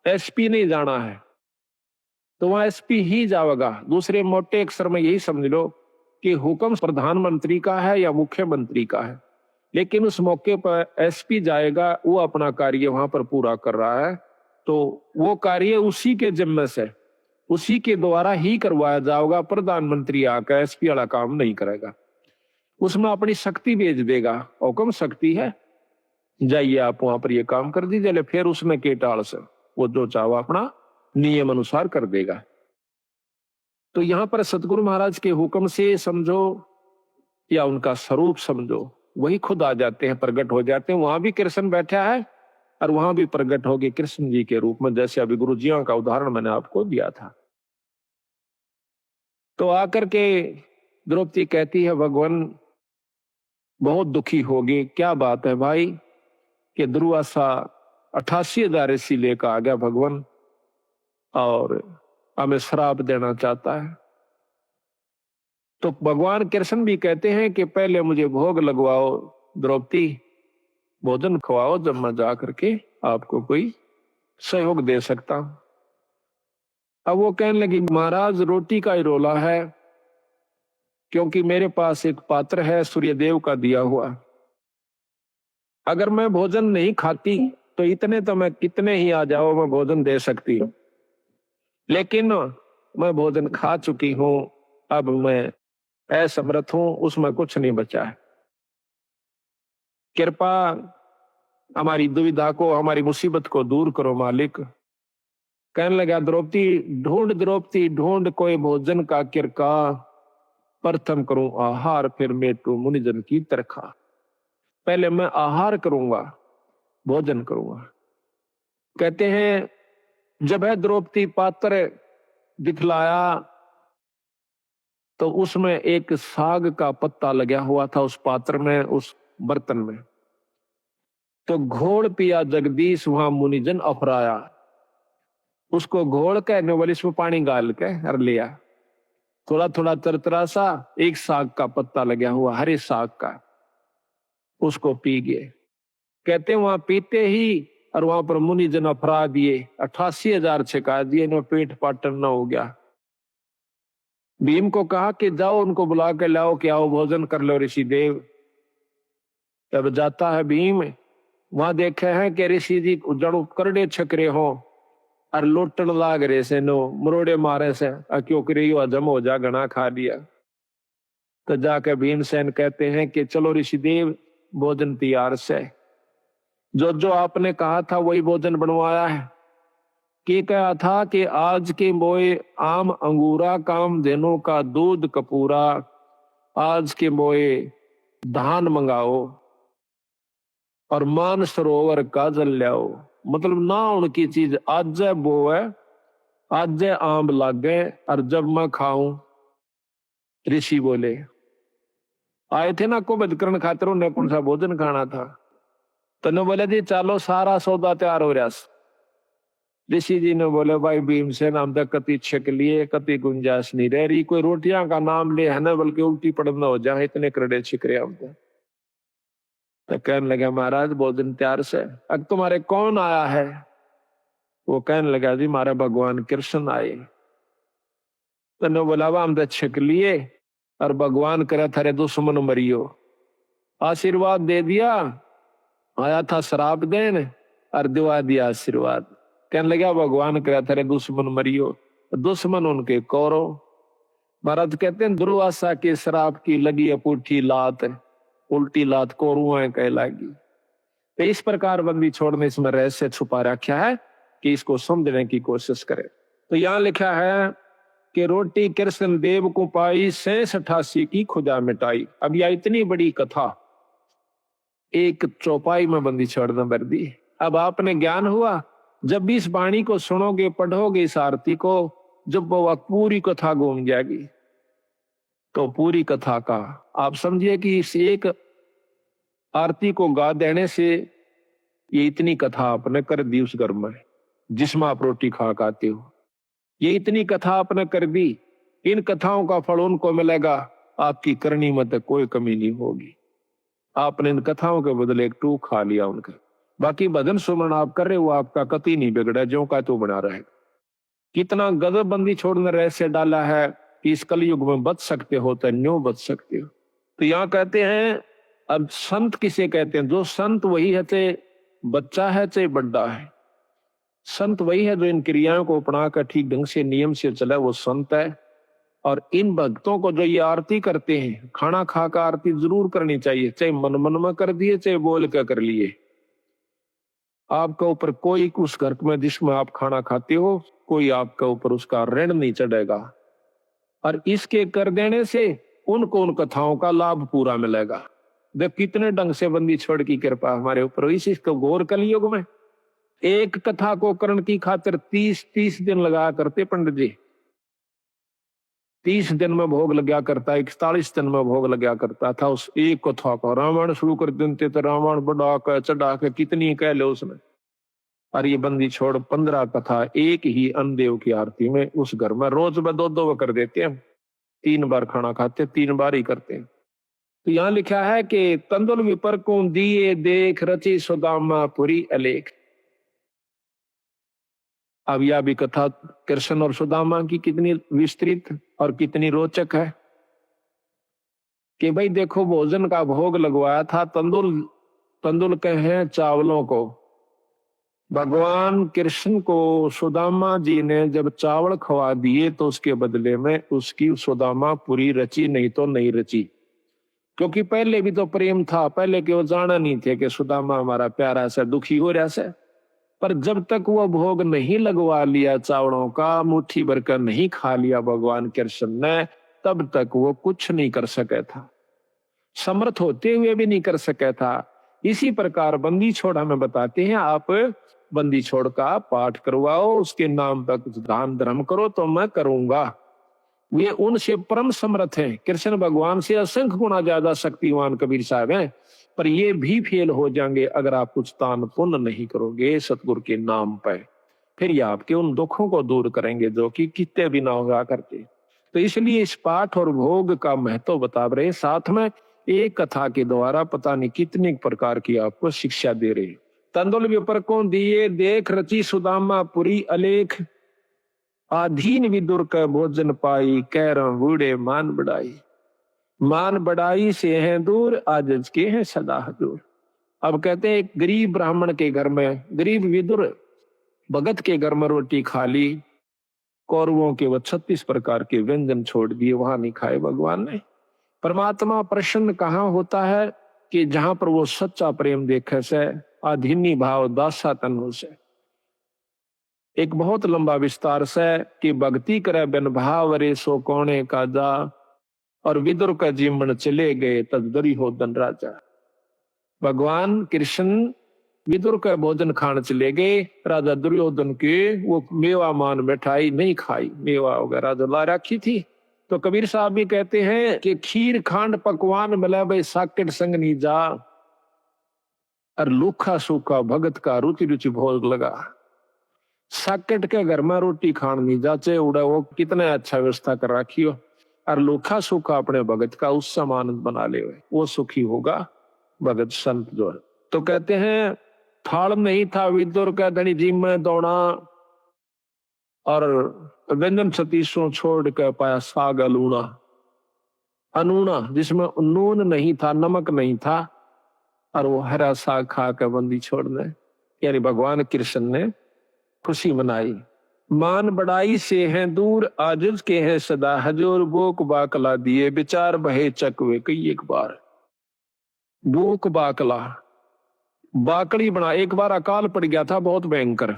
एसपी नहीं जाना है तो वहां एसपी ही जाएगा। दूसरे मोटे अक्षर में यही समझ लो कि हुक्म प्रधानमंत्री का है या मुख्यमंत्री का है, लेकिन उस मौके पर एसपी जाएगा, वो अपना कार्य वहां पर पूरा कर रहा है। तो वो कार्य उसी के जिम्मे से, उसी के द्वारा ही करवाया जाएगा। प्रधानमंत्री आकर एसपी वाला काम नहीं करेगा, उसमें अपनी शक्ति भेज देगा। हुक्म शक्ति है, जाइए आप वहां पर ये काम कर दीजिए, फिर उसमें के टाल से वो जो चाहो अपना नियम अनुसार कर देगा। तो यहां पर सतगुरु महाराज के हुक्म से समझो या उनका स्वरूप समझो, वही खुद आ जाते हैं, प्रकट हो जाते हैं। वहां भी कृष्ण बैठा है और वहां भी प्रकट हो गए कृष्ण जी के रूप में, जैसे अभी गुरु जियों का उदाहरण मैंने आपको दिया था। तो आकर के द्रौपदी कहती है भगवान बहुत दुखी होगी। क्या बात है भाई कि दुर्वासा 88,000 ऋषि लेकर आ गया भगवान, और हमें श्राप देना चाहता है। तो भगवान कृष्ण भी कहते हैं कि पहले मुझे भोग लगवाओ द्रौपदी, भोजन खवाओ, जब मैं जा करके आपको कोई सहयोग दे सकता हूं। अब वो कहने लगी महाराज रोटी का ही रोला है, क्योंकि मेरे पास एक पात्र है सूर्यदेव का दिया हुआ, अगर मैं भोजन नहीं खाती तो इतने तो मैं कितने ही आ जाओ मैं भोजन दे सकती हूँ, लेकिन मैं भोजन खा चुकी हूं, अब मैं असमर्थ हूं, उसमें कुछ नहीं बचा है। कृपा हमारी दुविधा को, हमारी मुसीबत को दूर करो मालिक। कहने लगा द्रौपदी ढूंढ कोई भोजन का किरका, प्रथम करूं आहार फिर मेटू मुनिजन की तरखा। पहले मैं आहार करूंगा, भोजन करूंगा। कहते हैं जब है द्रौपदी पात्र दिखलाया तो उसमें एक साग का पत्ता लगा हुआ था उस पात्र में, उस बर्तन में। तो घोड़ पिया जगदीश वहां मुनिजन अफराया। उसको घोल के नोबल इसमें पानी गाल के और लिया, थोड़ा थोड़ा तरतरा सा, एक साग का पत्ता लगा हुआ हरे साग का, उसको पी गए। कहते वहां पीते ही और वहां पर मुनि जन अपराध दिए, 88,000 छिका दिए, इन्हें पेट पाटन न हो गया। भीम को कहा कि जाओ उनको बुला के लाओ कि आओ भोजन कर लो ऋषि देव। तब जाता है भीम, वहां देखे हैं कि ऋषि जी जड़ करड़े छकरे हो और लोटन लाग रहे से, नो मरोड़े मारे से, क्यों करे हजम हो जा, घना खा लिया। तो जाके भीमसेन कहते हैं कि चलो ऋषि देव भोजन तैयार से, जो जो आपने कहा था वही भोजन बनवाया है। कि कहा था कि आज के मोए आम अंगूरा, काम देनों का दूध कपूरा, आज के मोए धान मंगाओ और मान सरोवर का जल लाओ। मतलब ना उनकी चीज आज वो है, आज आम लागे और जब मैं खाऊं। ऋषि बोले आए थे ना कुबद करण खातिर, उन्हें कौन सा भोजन खाना था। तने बोले जी चलो सारा सौदा तैयार हो रहा। ऋषि जी ने बोले भाई भीमसेन, हम तो कति छिक लिए, कति गुंजाइश नहीं रह रही, कोई रोटियां का नाम ले है ना, बल्कि उल्टी पड़ना हो जाए, इतने करड़े छिक रहे हम तो कहने लगे महाराज भोजन तैयार से। अब तुम्हारे कौन आया है? वो कहने लगा जी हमारे भगवान कृष्ण आए। तने बोला हम तो छिक लिए और भगवान करे थारे दुश्मन मरियो, आशीर्वाद दे दिया, आया था शराब देन और दिवा दिया आशीर्वाद। कहने लगा भगवान करे थारे दुश्मन मरियो, दुश्मन उनके कौरव। महाराज कहते हैं दुर्वासा के शराब की लगी अपूठी लात, उल्टी लात कौरुआ कह लागी। तो इस प्रकार बंदी छोड़ने इसमें रहस्य छुपा रखा है कि इसको समझने की कोशिश करें। तो यहां लिखा है कि रोटी कृष्ण देव को पाई, 86 की खुदा मिटाई। अब यह इतनी बड़ी कथा एक चौपाई में बंदी छोड़ना भर दी। अब आपने ज्ञान हुआ, जब भी इस वाणी को सुनोगे, पढ़ोगे इस आरती को, जब वो पूरी कथा घूम जाएगी, तो पूरी कथा का आप समझिए कि इस एक आरती को गा देने से ये इतनी कथा आपने कर दी उस घर में जिसमें आप रोटी खा खाते हो। ये इतनी कथा आपने कर दी, इन कथाओं का फल उनको मिलेगा, आपकी करनी में तो कोई कमी नहीं होगी। आपने इन कथाओं के बदले एक टूक खा लिया उनका। बाकी भजन सुमन आप कर रहे हो, आपका कति नहीं बिगड़ा, जो का तो बना रहेगा। कितना गजब बंदी छोड़ने रहस्य डाला है कि इस कलयुग में बच सकते हो तो न्यों बच सकते हो। तो यहाँ कहते हैं, अब संत किसे कहते हैं? जो संत वही है, चाहे बच्चा है चाहे बड्डा है। संत वही है जो इन क्रियाओं को अपना कर ठीक ढंग से नियम से चला, वो संत है। और इन भक्तों को जो ये आरती करते हैं, खाना खा कर आरती जरूर करनी चाहिए, चाहे मन मन में कर दिए चाहे बोल कर कर लिए। आपके ऊपर कोई उस घर में जिसमें आप खाना खाते हो, कोई आपके ऊपर उसका ऋण नहीं चढ़ेगा। और इसके कर देने से उनको उन कथाओं का लाभ पूरा मिलेगा। देख कितने ढंग से बंदी छोड़ की कृपा हमारे ऊपर। इसी को घोर कलयुग में एक कथा को करण की खातिर 30 दिन लगा करते पंडित जी। 30 दिन में भोग लगा करता, 41 दिन में भोग लगा करता था उस एक कथा का। रामायण शुरू कर देते तो रामायण बढ़ा कर चढ़ा के कितनी कह लो उसने। और ये बंदी छोड़ 15 कथा एक ही अनदेव की आरती में उस घर में रोज में 2-2 कर देते हैं। 3 बार खाना खाते, 3 बार ही करते हैं। तो यहाँ लिखा है कि तंदुल विपर को दिए देख, रची सुदामा पुरी अलेख। अब यह भी कथा कृष्ण और सुदामा की कितनी विस्तृत और कितनी रोचक है कि भाई देखो भोजन का भोग लगवाया था तंदुल कहे चावलों को। भगवान कृष्ण को सुदामा जी ने जब चावल खवा दिए तो उसके बदले में उसकी सुदामा पूरी रची, नहीं तो नहीं रची। क्योंकि पहले भी तो प्रेम था, पहले के वो जाना नहीं थे कि सुदामा हमारा प्यारा सा दुखी हो रहा से। पर जब तक वो भोग नहीं लगवा लिया चावलों का, मुट्ठी भर कर नहीं खा लिया भगवान कृष्ण ने, तब तक वो कुछ नहीं कर सके था, समर्थ होते हुए भी नहीं कर सके था। इसी प्रकार बंदी छोड़ हमें बताते हैं, आप बंदी छोड़ का पाठ करवाओ, उसके नाम पर कुछ दान धर्म करो तो मैं करूंगा। वे उनसे परम समर्थ हैं, कृष्ण भगवान से असंख्य गुना ज्यादा शक्तिवान कबीर साहब हैं। पर ये भी फेल हो जाएंगे अगर आप कुछ दान पुण्य नहीं करोगे सतगुरु के नाम पर। फिर ये आपके उन दुखों को दूर करेंगे जो कि कितने भी ना हुआ करते। तो इसलिए इस पाठ और भोग का महत्व बता रहे, साथ में एक कथा के द्वारा पता नहीं कितने प्रकार की आपको शिक्षा दे रहे। तंदुल विपर को दिए देख रची सुदामा पुरी अलेख, आधीन विदुर का भोजन पाई, कह रहा बूढ़े मान बढ़ाई। मान बढ़ाई से है दूर, आजज के हैं सदा हजूर। अब कहते हैं एक गरीब ब्राह्मण के घर में, गरीब विदुर भगत के घर में रोटी खा ली, कौरवों के वो 36 प्रकार के व्यंजन छोड़ दिए, वहां नहीं खाए भगवान ने। परमात्मा प्रसन्न कहाँ होता है कि जहां पर वो सच्चा प्रेम देखे से, आधीनी भाव दासा तनु से। एक बहुत लंबा विस्तार से कि भक्ति करे बिन भाव रे सो कोने का जा, और विदुर का जीवन चले गए तदरी हो धन राजा। भगवान कृष्ण विदुर का भोजन खाने चले गए, राजा दुर्योधन के वो मेवा मान मिठाई नहीं खाई, मेवा वगैरह जो ला रखी थी। तो कबीर साहब भी कहते हैं कि खीर खांड पकवान मिला भाई साकेट संग नहीं जा, और लूखा सूखा भगत का रुचि रुचि भोग लगा। साकेट के घर में रोटी खान नहीं जाचे उड़ा, वो कितना अच्छा व्यवस्था कर रखी हो, और लूखा सूखा अपने भगत का उस समान बना ले, वो सुखी होगा भगत संत जो है। तो कहते हैं थाल नहीं था विदुर का धनी जी में दौड़ा, और व्यंजन 36 छोड़ कर पाया साग अलूना, अनूना जिसमें नून नहीं था, नमक नहीं था, और वो हरा साग खा कर बंदी छोड़ने, यानी भगवान कृष्ण ने खुशी मनाई। मान बढ़ाई से हैं दूर, आजिज के हैं सदा हजूर, बोक बाकला दिए विचार बहे चकवे कई एक बार। बोक बाकला बाकड़ी बना, एक बार अकाल पड़ गया था बहुत भयंकर,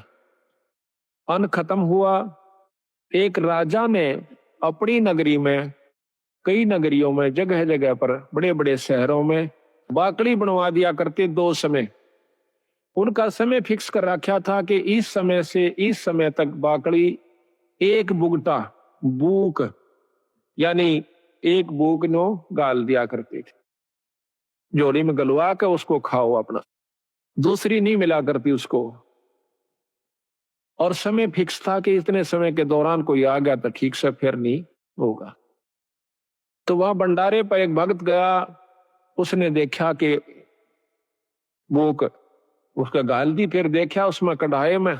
अन्न खत्म हुआ। एक राजा ने अपनी नगरी में, कई नगरियों में, जगह जगह पर, बड़े बड़े शहरों में बाकड़ी बनवा दिया करते दो समय। उनका समय फिक्स कर रखा था कि इस समय से इस समय तक बाकड़ी एक बुगटा बूक, यानी एक बूक नो गाल दिया करते थे, जोड़ी में गलवा के उसको खाओ अपना, दूसरी नहीं मिला करती उसको। और समय फिक्स था कि इतने समय के दौरान कोई आ गया तो ठीक से, फिर नहीं होगा। तो वहां भंडारे पर एक भक्त गया, उसने देखा कि भूख उसका गाल दी, फिर देखा उसमें कढ़ाई में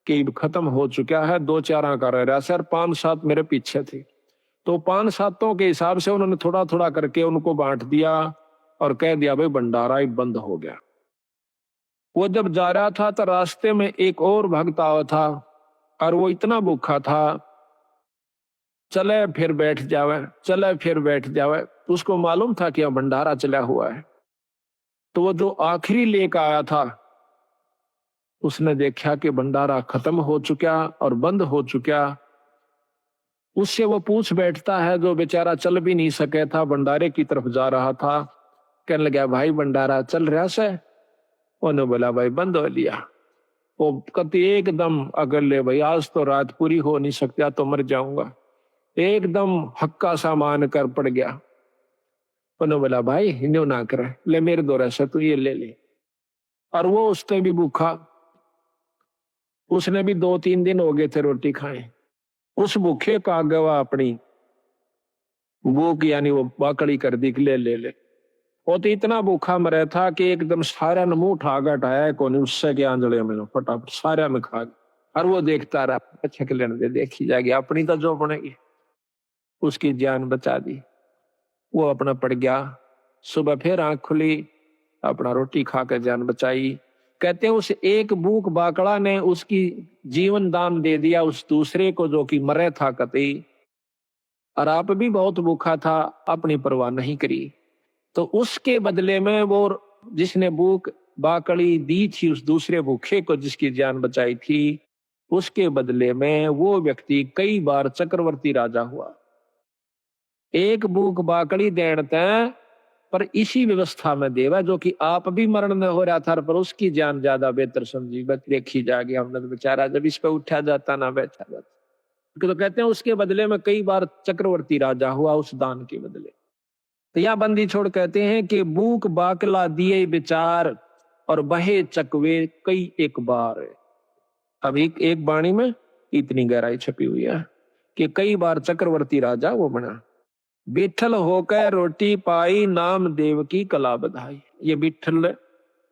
कि खत्म हो चुका है, 2-4 का रह रहा सर, 5-7 मेरे पीछे थे। तो 5-7 के हिसाब से उन्होंने थोड़ा थोड़ा करके उनको बांट दिया और कह दिया भाई भंडारा ही बंद हो गया। वो जब जा रहा था तो रास्ते में एक और भक्त आया था, और वो इतना भूखा था, चले फिर बैठ जावे, चले फिर बैठ जावे। उसको मालूम था कि यह भंडारा चला हुआ है। तो वो जो आखिरी लेकर आया था, उसने देखा कि भंडारा खत्म हो चुका और बंद हो चुका। उससे वो पूछ बैठता है, जो बेचारा चल भी नहीं सके था, भंडारे की तरफ जा रहा था, कहने लगा भाई भंडारा चल रहा से? उन्होंने बोला भाई बंद हो लिया। वो कति एकदम अगले, भाई आज तो रात पूरी हो नहीं सकता, तो मर जाऊंगा, एकदम हक्का सा मान कर पड़ गया। उन्होंने बोला भाई हिंदू ना करे, ले मेरे दौरा से तू ये ले ले। और वो उसने भी भूखा, उसने भी 2-3 दिन हो गए थे रोटी खाए। उस भूखे का गवा अपनी भूख यानी वो बाकड़ी कर दी, ले ले ले। वो तो इतना भूखा मरा था कि एकदम सारा ने मुंह उठा गटाया कोनी, उससे के आंजड़े में फटाफट सारा में खा गया। और वो देखता रहा, अच्छा के लेने दे, देखी जाएगी अपनी तो जो बनेगी। उसकी जान बचा दी, वो अपना पड़ गया। सुबह फिर आंख खुली, अपना रोटी खाकर जान बचाई। कहते हैं उस एक भूख बाकड़ा ने उसकी जीवन दान दे दिया उस दूसरे को जो कि मरे था कतई, और आप भी बहुत भूखा था, अपनी परवाह नहीं करी। तो उसके बदले में वो जिसने भूख बाकड़ी दी थी उस दूसरे भूखे को, जिसकी जान बचाई थी, उसके बदले में वो व्यक्ति कई बार चक्रवर्ती राजा हुआ। एक भूख बाकड़ी देते पर इसी व्यवस्था में देवा, जो कि आप भी मरण में हो रहा था, पर उसकी जान ज्यादा बेहतर समझी, देखी जाएगी। हमने तो बेचारा जब इस पे उठा जाता ना बैठा जाता। तो कहते हैं उसके बदले में कई बार चक्रवर्ती राजा हुआ उस दान के बदले। तो यह बंदी छोड़ कहते हैं कि भूख बाकला दिए विचार, और बहे चकवे कई एक बार। अब एक बाणी में इतनी गहराई छपी हुई है कि कई बार चक्रवर्ती राजा वो बना। विठल होकर रोटी पाई, नाम देव की कला बधाई। ये विठल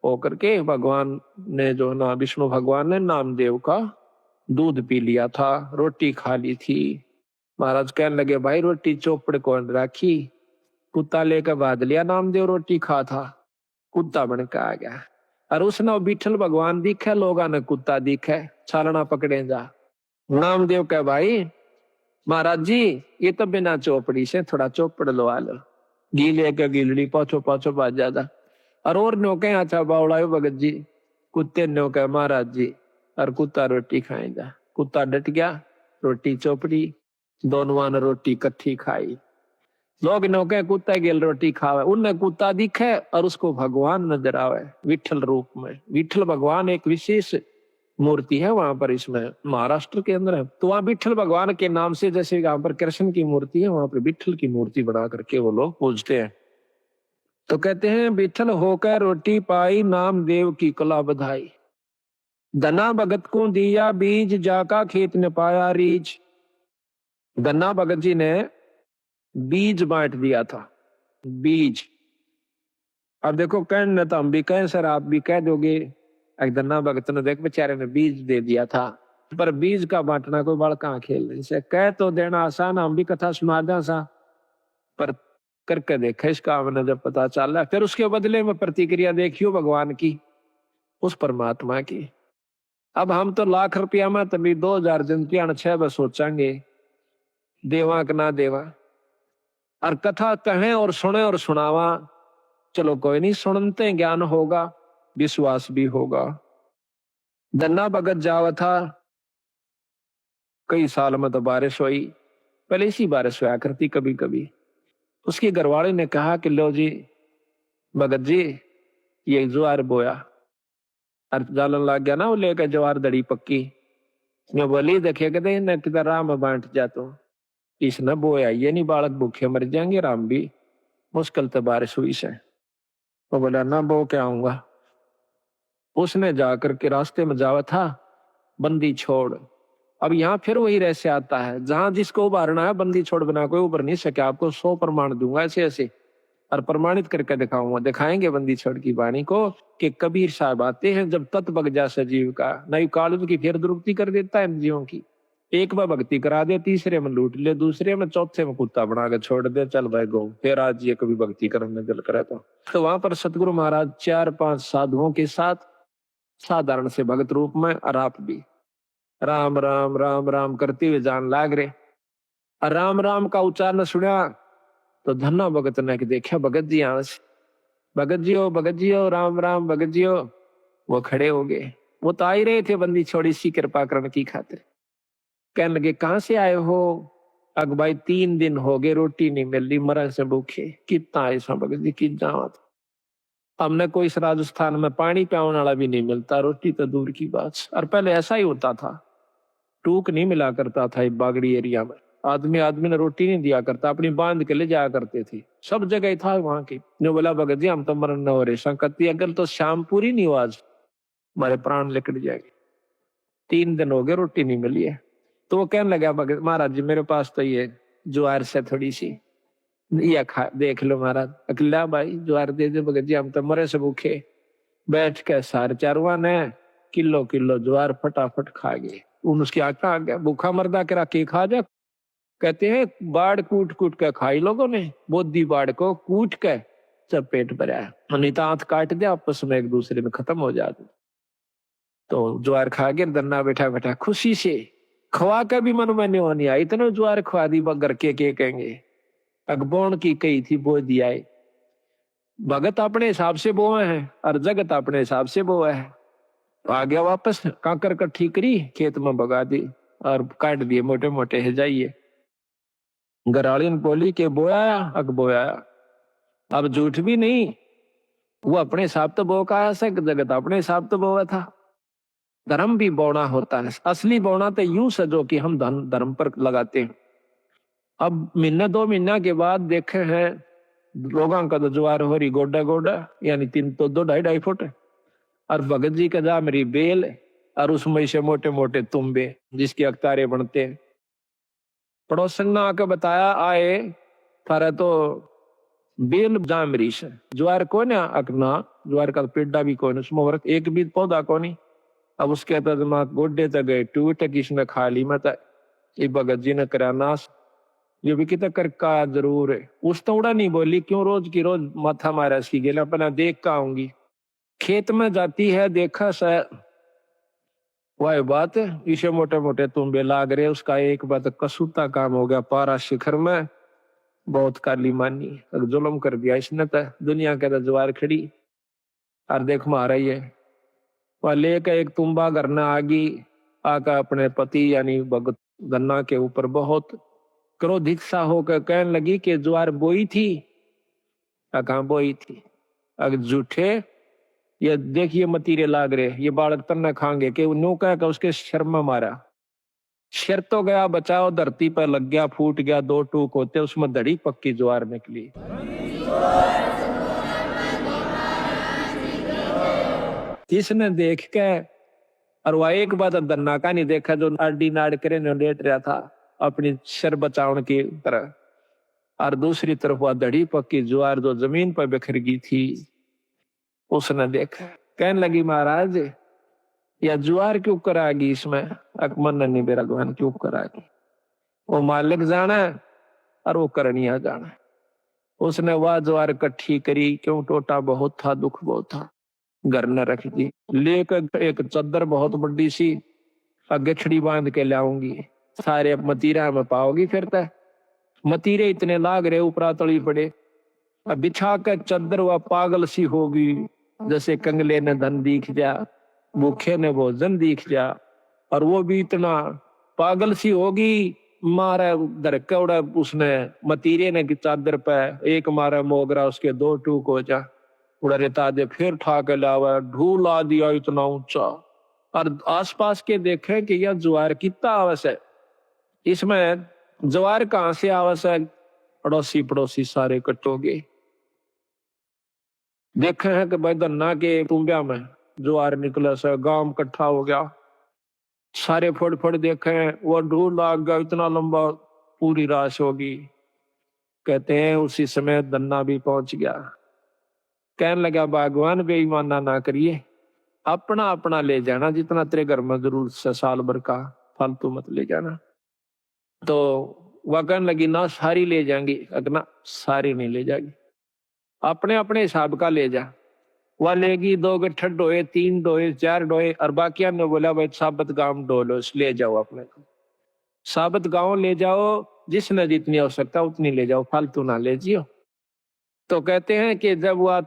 होकर के भगवान ने जो ना विष्णु भगवान ने नामदेव का दूध पी लिया था, रोटी खा ली थी। महाराज कहने लगे भाई रोटी चौपड़ कौन राखी? कुत्ता लेकर बांध लिया, नामदेव रोटी खा था, कुत्ता बन के आ गया। और उसने विठल भगवान दिखे, लोगा ने कुत्ता दिखे, छालना पकड़े जा। नामदेव कह भाई महाराज जी ये तो बिना चौपड़ी से थोड़ा चौपड़ लवा लो। घी लेकर गिलड़ी पाछो पाछो बाज जाता। और नो कहे अच्छा बावड़ायो भगत जी, कुत्ते नो कहे महाराज जी, और कुत्ता रोटी खाएगा। कुत्ता डट गया, रोटी चौपड़ी, दोनों ने रोटी कट्ठी खाई। लोग नो कहे कुत्ता गेल रोटी खावे, उनने कुत्ता दिखे और उसको भगवान नजर आवे विठल रूप में। विठल भगवान एक विशेष मूर्ति है वहां पर, इसमें महाराष्ट्र के अंदर है। तो वहां विठल भगवान के नाम से जैसे यहाँ पर कृष्ण की मूर्ति है, वहां पर विठल की मूर्ति बना करके वो लोग पूजते हैं। तो कहते हैं विठल होकर रोटी पाई, नाम देव की कला बधाई। धना भगत को दिया बीज, जाका खेत ने पाया रीज। धना भगत जी ने बीज बांट दिया था, बीज। अब देखो कहने तो हम भी कहें सर, आप भी कह दोगे एक धना भगत ने देख बेचारे ने बीज दे दिया था, पर बीज का बांटना कोई बड़ा कहाँ खेल नहीं से। कह तो देना आसान, हम भी कथा सुना दें सा, पर करके देखा इस काम ने जब पता चला, फिर उसके बदले में प्रतिक्रिया देखियो भगवान की, उस परमात्मा की। अब हम तो लाख रुपया में तभी 2000 जनतियां 6 बस सोचेंगे देवा कि ना देवा। और कथा कहें और सुने और सुनावा, चलो कोई नहीं, सुनते ज्ञान होगा, विश्वास भी होगा। धन्ना भगत जावा था, कई साल में तो बारिश हुई, पहले इसी बारिश हुआ करती कभी कभी। उसकी घरवाली ने कहा कि लो जी भगत जी ये ज्वार बोया, और जालन लग गया ना वो लेकर ज्वार दड़ी पक्की। मैं बोली देखे कहते न किधर राम बांट जा, तो इसने बोया ये नहीं, बालक भूखे मर जाएंगे, राम भी मुश्किल तो बारिश हुई से। वो बोला ना बो क्या आऊंगा। उसने जाकर के रास्ते में जावा था, बंदी छोड़। अब यहाँ फिर वही रहस्य आता है, जहां जिसको उभारना है बंदी छोड़ बिना कोई उभर नहीं सके। आपको 100 प्रमाण दूंगा ऐसे ऐसे, और प्रमाणित करके दिखाऊंगा। दिखाएंगे बंदी छोड़ की वाणी को कि कबीर साहब आते हैं जब तत् बग जा सजीव का, नई काल की फिर दुरुक्ति कर देता है जीवों की। एक बार भक्ति करा दे, तीसरे में लूट ले, दूसरे में, चौथे में कुत्ता बना के छोड़ दे, चल भाई गो। फिर आज ये कभी भक्ति करने दिल करे तो वहां पर सतगुरु महाराज 4-5 साधुओं के साथ साधारण से भगत रूप में, और आप भी राम राम राम राम करते हुए जान लाग रहे। और राम राम का उच्चारण सुना तो धन्ना भगत ने देखा भगत जी यहां से, भगत जी हो राम राम भगत जी हो। वो खड़े हो गए, वो तो आ ही रहे थे बंदी छोड़ी सी कृपा करने की खातिर। कहने लगे कहां से आए हो? अग भाई 3 दिन हो गए रोटी नहीं मिल रही, मरण से भूखे। कितना ऐसा भगत जी की जावत, हमने कोई इस राजस्थान में पानी पियाने वाला भी नहीं मिलता, रोटी तो दूर की बात। और पहले ऐसा ही होता था, टूक नहीं मिला करता था बागड़ी एरिया में, आदमी ने रोटी नहीं दिया करता, अपनी बांध के ले जाया करते थे, सब जगह था वहां की। जो बोला भगत जी हम तो मरण न हो रहे, संकट अगर तो शाम पूरी नहीं हो आज हमारे प्राण निकल जाएंगे। 3 दिन हो गए रोटी नहीं मिली है। तो वो कहने लगा भगत महाराज जी मेरे पास तो ये ज्वार से थोड़ी सी या खा देख लो महाराज। अकेला भाई ज्वार दे दे भगत जी, हम तो मरे से भूखे। बैठ के सारे चारवा ने किलो किलो ज्वार फटाफट खा गए। उन उसकी आंख आ गया, भूखा मरदा करा के खा जा। कहते हैं बाढ़ कूट कूट के खाई लोगों ने, बोधी बाढ़ को कूट के सब पेट भरा, नहीं तो आंख काट दे आपस में एक दूसरे में खत्म हो जाते। तो ज्वार खा के धन्ना बैठा बैठा खुशी से खवा का भी मन में नहीं होनी आई, इतने ज्वार खवा दी बगर के कहेंगे। अगबोन की कही थी बो दिया, भगत अपने हिसाब से बोए हैं और जगत अपने हिसाब से बोए है। तो आ गया वापस, काकर का ठीकरी खेत में भगा दी और काट दिए मोटे मोटे है जाइए। गरालिन बोली के बोया अग बोया, अब झूठ भी नहीं, वो अपने हिसाब तो बो का से, जगत अपने हिसाब तो बोया था। धर्म भी बोना होता है, असली बोना तो यूं सजो कि हम धर्म पर लगाते हैं। अब महीना 2 महीना के बाद देखे हैं लोगों का तो ज्वार हो रही गोडा गोडा, यानी 3 तो 2-2.5 फुट। और भगत जी का जा मेरी बेल और उसमें से मोटे मोटे तुम्बे जिसके अखतारे बनते हैं। पड़ोसन ने आके बताया आए थारे तो बेल जाम रीस है, ज्वार को ना अकना ज्वार का पेड़ा भी कोई उसमें वर्क एक भी पौधा को नहीं। अब उसके बाद गोड्डे तक गए टूट किसने खा ली मत ये भगत जी ने करा नाश। ये भी कितना कर का जरूर है उस तो उड़ा नहीं बोली क्यों रोज की रोज माथा मारा इसकी गेला अपना देख का आऊंगी। खेत में जाती है देखा सा वह बात इसे मोटे मोटे तुम्बे लाग रहे उसका एक बात कसूता काम हो गया पारा शिखर में बहुत काली मानी और जुल्म कर दिया इसने तो दुनिया के ज्वार खड़ी और देख मारा ही है। वह लेकर एक तुम्बा करना आगी आका अपने पति यानी भगत गन्ना के ऊपर बहुत क्रोधित सा होकर कहने लगी कि ज्वार बोई थी कहाँ बोई थी अगर झूठे ये देखिए मतीरे लाग रहे ये बालक तन्ना खाएंगे कि नो कह उसके शर में मारा शर तो गया बचाओ धरती पर लग गया फूट गया दो टूक होते उसमें धड़ी पक्की ज्वार निकली। इसने देख के और वह एक बात दन्ना का नहीं देखा जो आडी नाड़ करे लेट रहा था अपनी शर बचावन की तरह और दूसरी तरफ वह धड़ी पक्की ज्वार जो जमीन पर बिखर गई थी उसने देखा कहने लगी महाराज या ज्वार क्यों करागी इसमें अकमन नहीं बेरा भगवान क्यों करागी वो मालिक जाना और वो करनिया जाना। उसने वह ज्वार इकट्ठी करी क्यों टोटा बहुत था दुख बहुत था घर न रख दी लेकर एक चद्दर बहुत बड़ी सी गठड़ी बांध के लाऊंगी सारे मतीरा में पाओगी फिर तक मतीरे इतने लाग रहे ऊपरा तली पड़े अब बिछा कर चद्दर वह पागल सी होगी जैसे कंगले ने धन दिख जा भूखे ने भोजन दिख जा और वो भी इतना पागल सी होगी मारा धरका उड़ा उसने मतीरे ने की चादर पे एक मारा मोगरा उसके दो टूक हो जा उड़ा रेता दे फिर ठा के लावा ढूल आ दिया इतना ऊंचा और आसपास के देखे कि यह ज्वार कितना आवश्यक है इसमें ज्वार कहां से आवश्यक पड़ोसी पड़ोसी सारे कटोगे देखे हैं कि भाई धन्ना के तुम्बिया में ज्वार निकला सा गांव इकट्ठा हो गया सारे फड़ फड़ देखे वो ढूल लाग गया इतना लंबा पूरी राश होगी। कहते हैं उसी समय धन्ना भी पहुंच गया कहने लगा भगवान बेईमाना ना करिए अपना अपना ले जाना जितना तेरे घर में जरूरत से साल भर का फालतू मत ले जाना। तो वह कहने लगी ना सारी ले जाएंगी अगना सारी नहीं ले जाएगी अपने अपने हिसाब का ले जा वह लेगी दो गठर डोए तीन डोए चार डोए और बाकिया ने बोला भाई साबत गांव डोलो ले जाओ अपने को साबत गांव ले जाओ जिसने जितनी आवश्यकता उतनी ले जाओ फालतू ना ले जियो। तो कहते हैं कि जब वह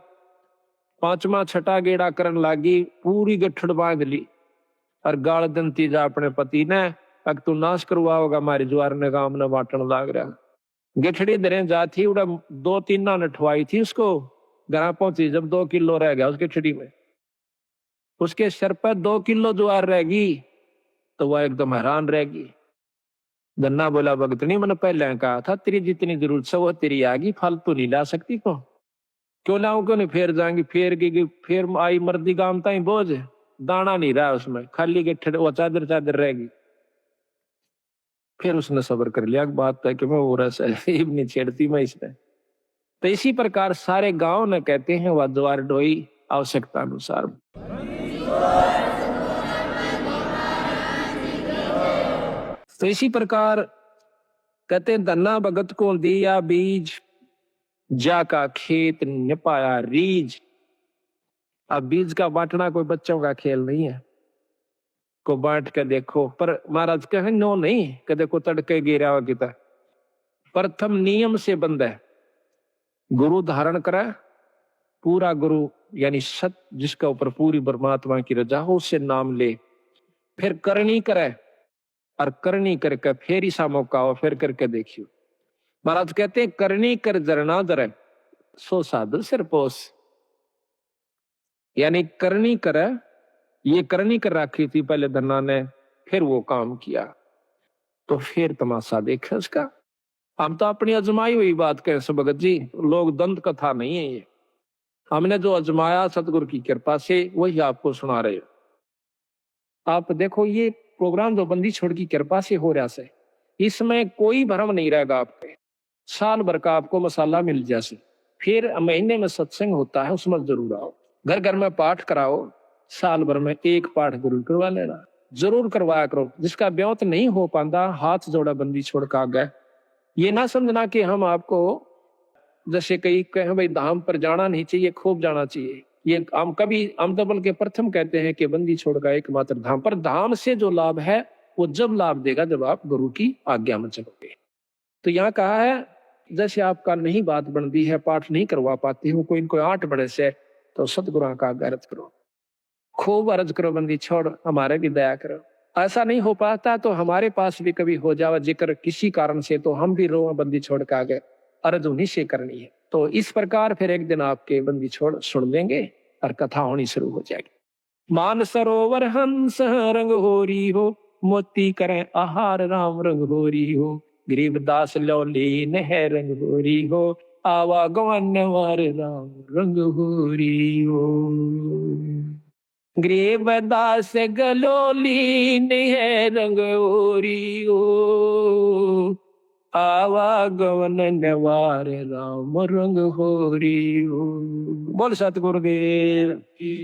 पांचवा छठा गेड़ा करन लागी पूरी गठड़ बांध ली और गाल दंती जा अपने पति ने अग तू नाश करवा होगा हमारी ज्वार ने गांव ने बांटन लाग रहा गठड़ी दरे जा थी उड़ा दो तीन ना नठवाई थी उसको घर पहुंची जब 2 किलो रह गया उसके छड़ी में उसके सर पर 2 किलो ज्वार रहेगी तो वह एकदम हैरान रहेगी। धन्ना बोला भगतनी मैंने पहले कहा था तेरी जितनी जरूरत है वो तेरी आगी फालतू नहीं ला सकती को क्यों लाऊं क्यों नहीं फेर जाएंगी फेर की फेर आई मर्दी गांव ताई बोझ दाना नहीं रहा उसमें खाली के वो चादर चादर रहेगी। फिर उसने सब्र कर लिया बात है कि मैं वो नहीं छेड़ती मैं इसने। तो इसी प्रकार सारे गांव ने कहते हैं वह द्वार ढोई आवश्यकता अनुसार। तो इसी प्रकार कहते हैं धन्ना भगत को दिया बीज जा का खेत न पाया रीज। अब बीज का बांटना कोई बच्चों का खेल नहीं है को बांट के देखो पर महाराज कहे नो नहीं कि देखो तड़के गिरा हुआ किता प्रथम नियम से बंद है गुरु धारण करे पूरा गुरु यानी सत जिसका ऊपर पूरी परमात्मा की रजा हो उससे नाम ले फिर करनी करे और करनी करके फिर ऐसा मौका हो फिर करके देखियो। महाराज कहते हैं करनी कर जरना दरे सो साधु सिर पोस यानी करनी करे ये करनी कर रखी थी पहले धन्ना ने फिर वो काम किया तो फिर तमाशा देखा उसका। हम तो अपनी अजमाई हुई बात कहें भगत जी लोग दंत कथा नहीं है ये हमने जो अजमाया सतगुरु की कृपा से वही आपको सुना रहे। आप देखो ये प्रोग्राम जो बंदी छोड़ की कृपा से हो रहा है, इसमें कोई भ्रम नहीं रहेगा आपके। साल भर का आपको मसाला मिल जैसे, फिर महीने में सत्संग होता है, उसमें जरूर आओ। घर घर में पाठ कराओ, साल भर में एक पाठ जरूर करवा लेना, जरूर करवाया करो। जिसका ब्योत नहीं हो पाता, हाथ जोड़ा बंदी छोड़ का गए। ये ना समझना कि हम आपको जैसे कई कहें भाई धाम पर जाना नहीं चाहिए, खूब जाना चाहिए। ये हम तो बल्कि प्रथम कहते हैं कि बंदी छोड़ का एकमात्र धाम, पर धाम से जो लाभ है वो जब लाभ देगा जब आप गुरु की आज्ञा में चलोगे। तो यहाँ कहा है जैसे आपका नहीं बात बनती है, पाठ नहीं करवा पाती हूँ, कोई इनको 8 बड़े से, तो सतगुरु का अर्ज करो, खूब अर्ज करो, बंदी छोड़ हमारे भी दया करो। ऐसा नहीं हो पाता तो हमारे पास भी कभी हो जावा जिक्र किसी कारण से, तो हम भी रो बंदी छोड़ के आगे अर्ज उन्हीं से करनी है। तो इस प्रकार फिर एक दिन आपके बंदी छोड़ सुन लेंगे और कथा होनी शुरू हो जाएगी। मान सरोवर हंस रंग होरी हो, मोती करें आहार राम रंग होरी हो, गरीबदास लौली नह रंग होरी हो, आवा गवन वार राम रंग होरी हो। गरीबदास गलोली नह रंग होरी हो, आवागमन नवार राम रंग होरी हो। बोल सतगुरुदेव की।